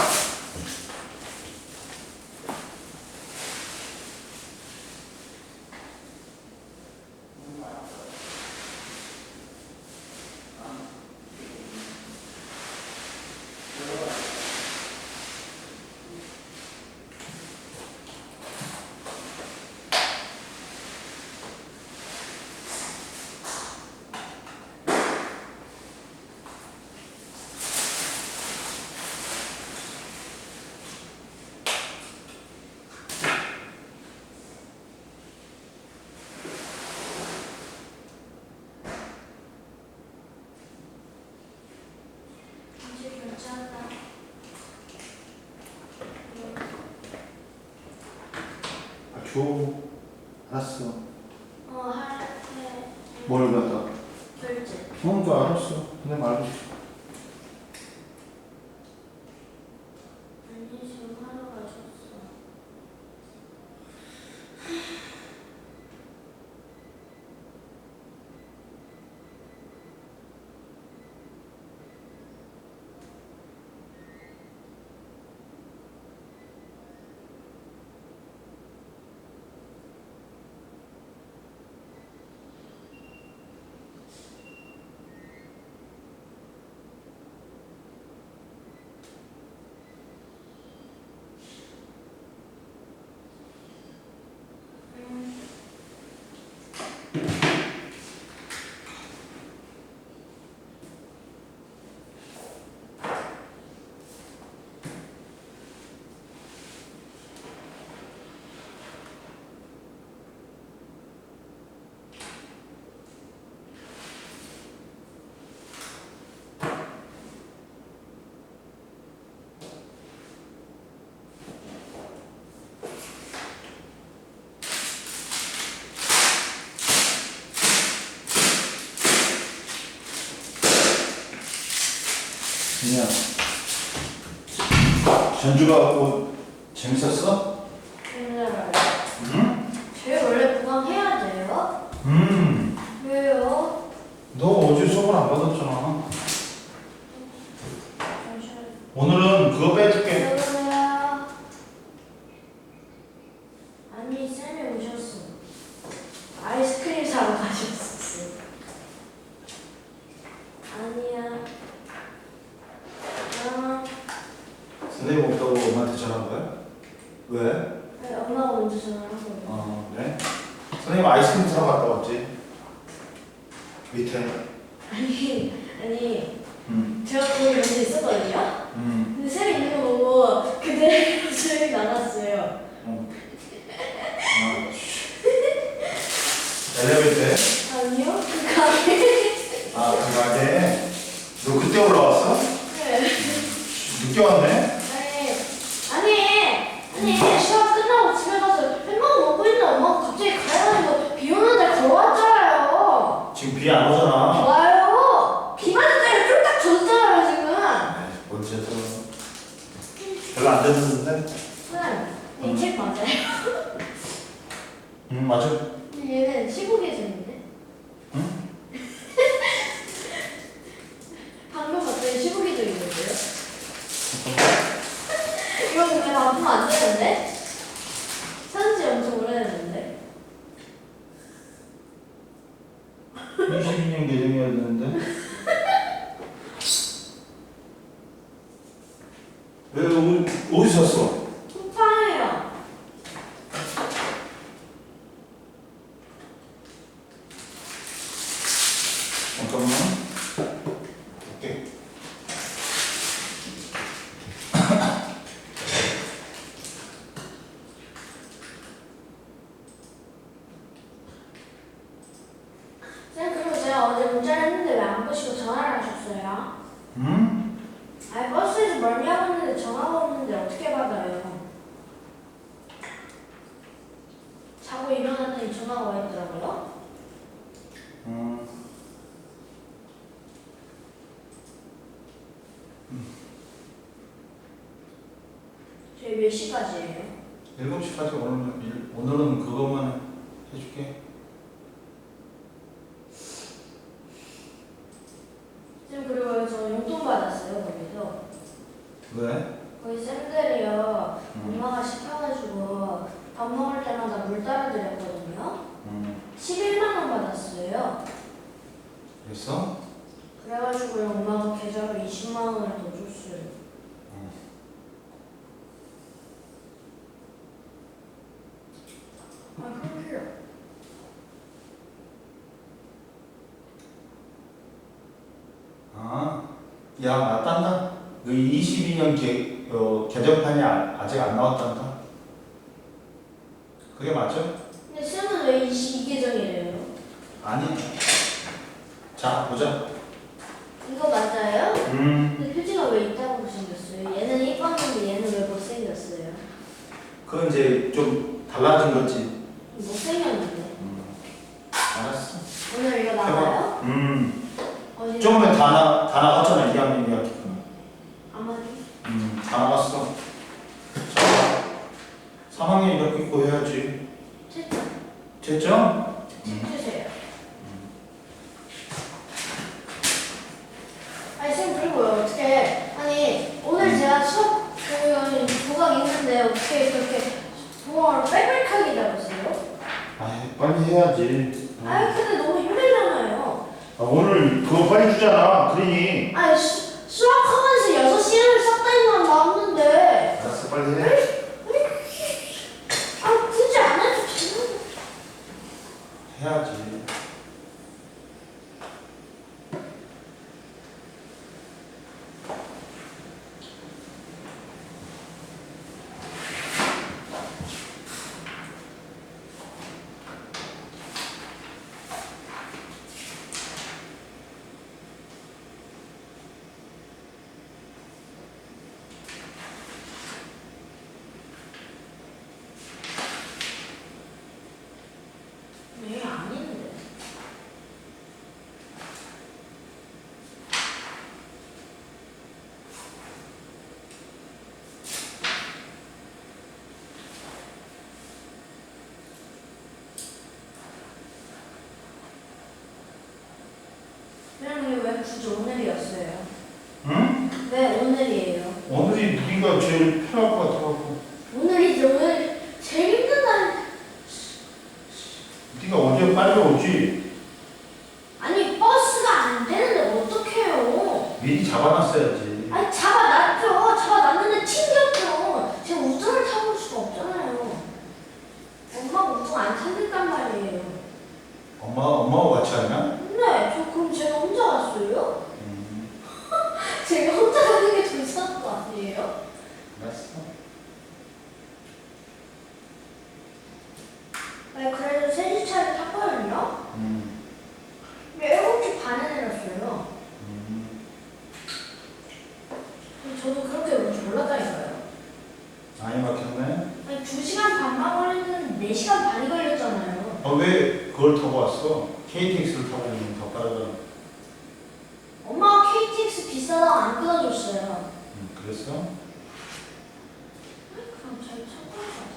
이제 괜찮아. 아, 줘. 알았어. 할때 뭘 갖다? 결제. 또 알았어. 그냥 말고 싶어. 아니 지금 하러 가셨어. 그냥 전주가 뭐 재밌었어? 힘들어요. 응? 저희 원래 구강해야 돼요? 음. 왜요? 너 어제 수업을 안 받았잖아. 잠시만요. 오늘은 그거 빼줄게. 여보세요? 아니 쌤이 오셨어. 아이스크림 사러 가셨어. 아니야. 선생님 없다고 엄마한테 전화한 거야? 왜? 아니, 엄마가 먼저 전화를 한 거예요. 그래? 선생님 아이스크림 사러 갔다 왔지? 밑에. 아니 응. 제가 거기 먼저 있었거든요. 응. 근데 쌤이 있는 거 보고 그대로 조용히 나갔어요. 응. 아, 씨. 엘리베이터에? 아니요? 그 가게. 아, 그 가게? 너 그때 올라왔어? 네. 늦게 왔네? 아니 시험 끝나고 집에 가서 햄버거 먹고 있는데 엄마가 갑자기 가야가지고 비 오는데 걸어왔잖아요. 지금 비 안 오잖아. 와요. 비만 때문에 쫄딱 젖었잖아요 지금. 언제 또 별로 안 됐는데? 네, 이책 맞아요. 응, 맞아. 근데 얘는 15개 줬는데? 응? 방금 봤더니 15개 줘 있는데요? 이거 근데 바꾸면 안 되는데? 산지 엄청 오래됐는데? 22년 예정이어야 되는데? 왜, 어디서 샀어? 쿠팡이요. 잠깐만. 오케이. 쌤, 그리고 제가 어제 문자를 했는데 왜 안 보시고 전화를 하셨어요? 응? 아니, 버스에서 멀미하고 있는데 전화가 없는데 어떻게 받아요? 자고 일어났더니 전화가 와 있더라고요. 응. 저희 몇 시까지예요? 7시까지 오늘은 그것만 해줄게. 쌤 그리고 저 용돈 받았어요 거기서. 왜? 거기 쌤들이요 음. 엄마가 시켜가지고 밥 먹을 때마다 물 따라 드렸거든요. 11만 원 받았어요. 그랬어? 그래가지고 엄마가 계좌로 20만 원을 더 줬어요. 아 그래요. 아, 야, 나 딴다. 그 22년 개정판이 아직 안 나왔단다. 그게 맞죠? 근데 쌤은 왜 22계정이래요? 아니. 자, 보자. 이거 맞아요? 음. 근데 표지가 왜 있다고 생겼어요? 얘는 이뻤는데 얘는 왜 못생겼어요? 그건 이제 좀 달라진 거지. 못생겼는데. 알았어. 오늘 이거 나와요? 어디 조금만 다 나갔잖아, 2학년 2학기. 아마도. 다 나갔어. 자, 3학년 이렇게 있고 해야지. 됐죠? 주세요. 아니 쌤 그리고 어떻게 아니 오늘 제가 수업 그 조각 있는데 어떻게 그렇게 동화를 빽빽하게 잡으세요? 아이, 빨리 해야지. 아니 근데 너무 힘들잖아요. 아, 오늘 그거 빨리 주잖아. 그러니. 아니 수학하면서 6시간을 썼다니만 나왔는데 알았어, 빨리 해. 아 굳이 안 해도 되는데. 해야지. 네 아닌데. 선생님 왜 굳이 오늘이었어요? 응? 왜 오늘이에요? 오늘이 네가 제일 편할 것 같아갖고. 오늘이지 오늘 제일 힘든 날. 네가 어제 빨리 오지. 아니 버스가 안 되는데 어떡해요? 미리 잡아놨어야지. 아니 잡아놨는데 튕겼죠. 제가 우등을 타볼 수가 없잖아요. 엄마가 우등 안 탄댔단 말이에요. 엄마하고 같이 왔냐? 네, 저 그럼 제가 혼자 왔어요? 제가 혼자 가는 게 더 이상한 거 아니에요? 알았어. 아니 그래도 3시차를 탔거든요? 왜 7시 반에 내렸어요? 저도 그렇게 올 줄 몰랐다니까요. 많이 막혔네. 아니 2시간 반만 걸리는데 4시간 반이 걸렸잖아요. 아, 왜 그걸 타고 왔어? KTX를 타고 오면 더 빠르잖아. 엄마가 KTX 비싸다고 안 끊어줬어요. 그랬어? 그럼 저희 참고해서 하자.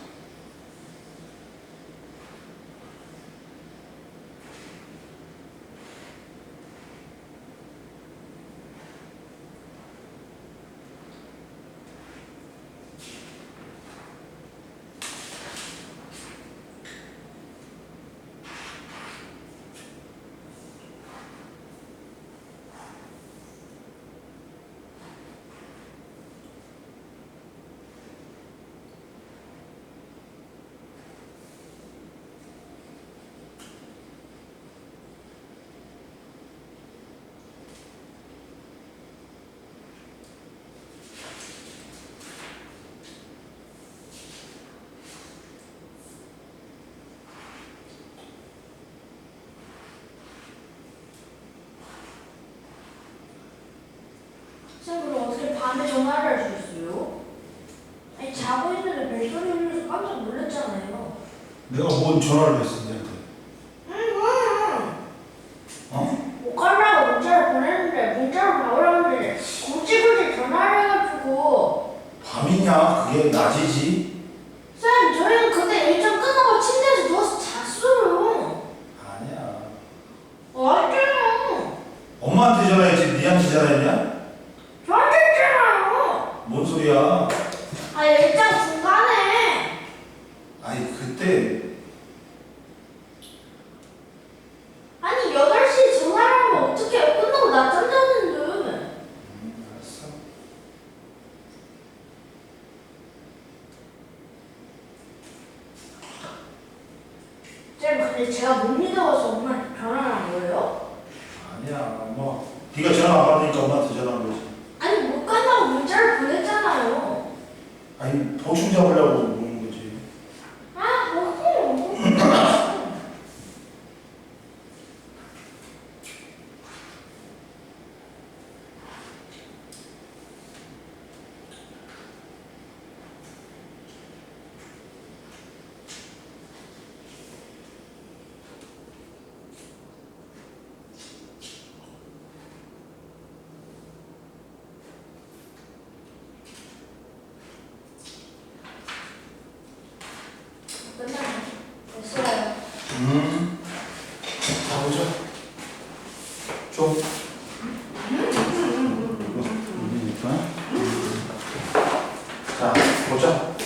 쌤 그럼 어떻게 밤에 전화를 할 수 있어요? 아니 자고 있는데 벨소리 울려서 깜짝 놀랐잖아요. 내가 뭔 전화를 했어, 니한테? 어? 못 가려고 문자를 보냈는데 문자로 나오라는데 굳이 전화를 해가지고 밤이냐? 그게 낮이지? 쌤 저희는 그때 일정 끝나고 침대에서 누워서 잤어요. 아니야. 알잖아요. 엄마한테 전화했지 니한테 전화했냐? 저한테 했잖아요. 뭔 소리야? 아, 일장 중간에. 아니 그때 아니, 8시에 전화를 하면 어떡해. 끝나고 낮잠 자는데. 알았어. 쌤, 근데 제가 못 믿어서 엄마한테 전화를 한 거예요? 아니야 뭐 네가 전화 안 받으니까 엄마한테 전화한 거지. 아니, 못 간다고 문자를 보냈잖아요. 아니 보충 잡으려고 보는 거지. 아, 뭐. 끝나네. 됐어요. 가보자. 줘. 자 보자.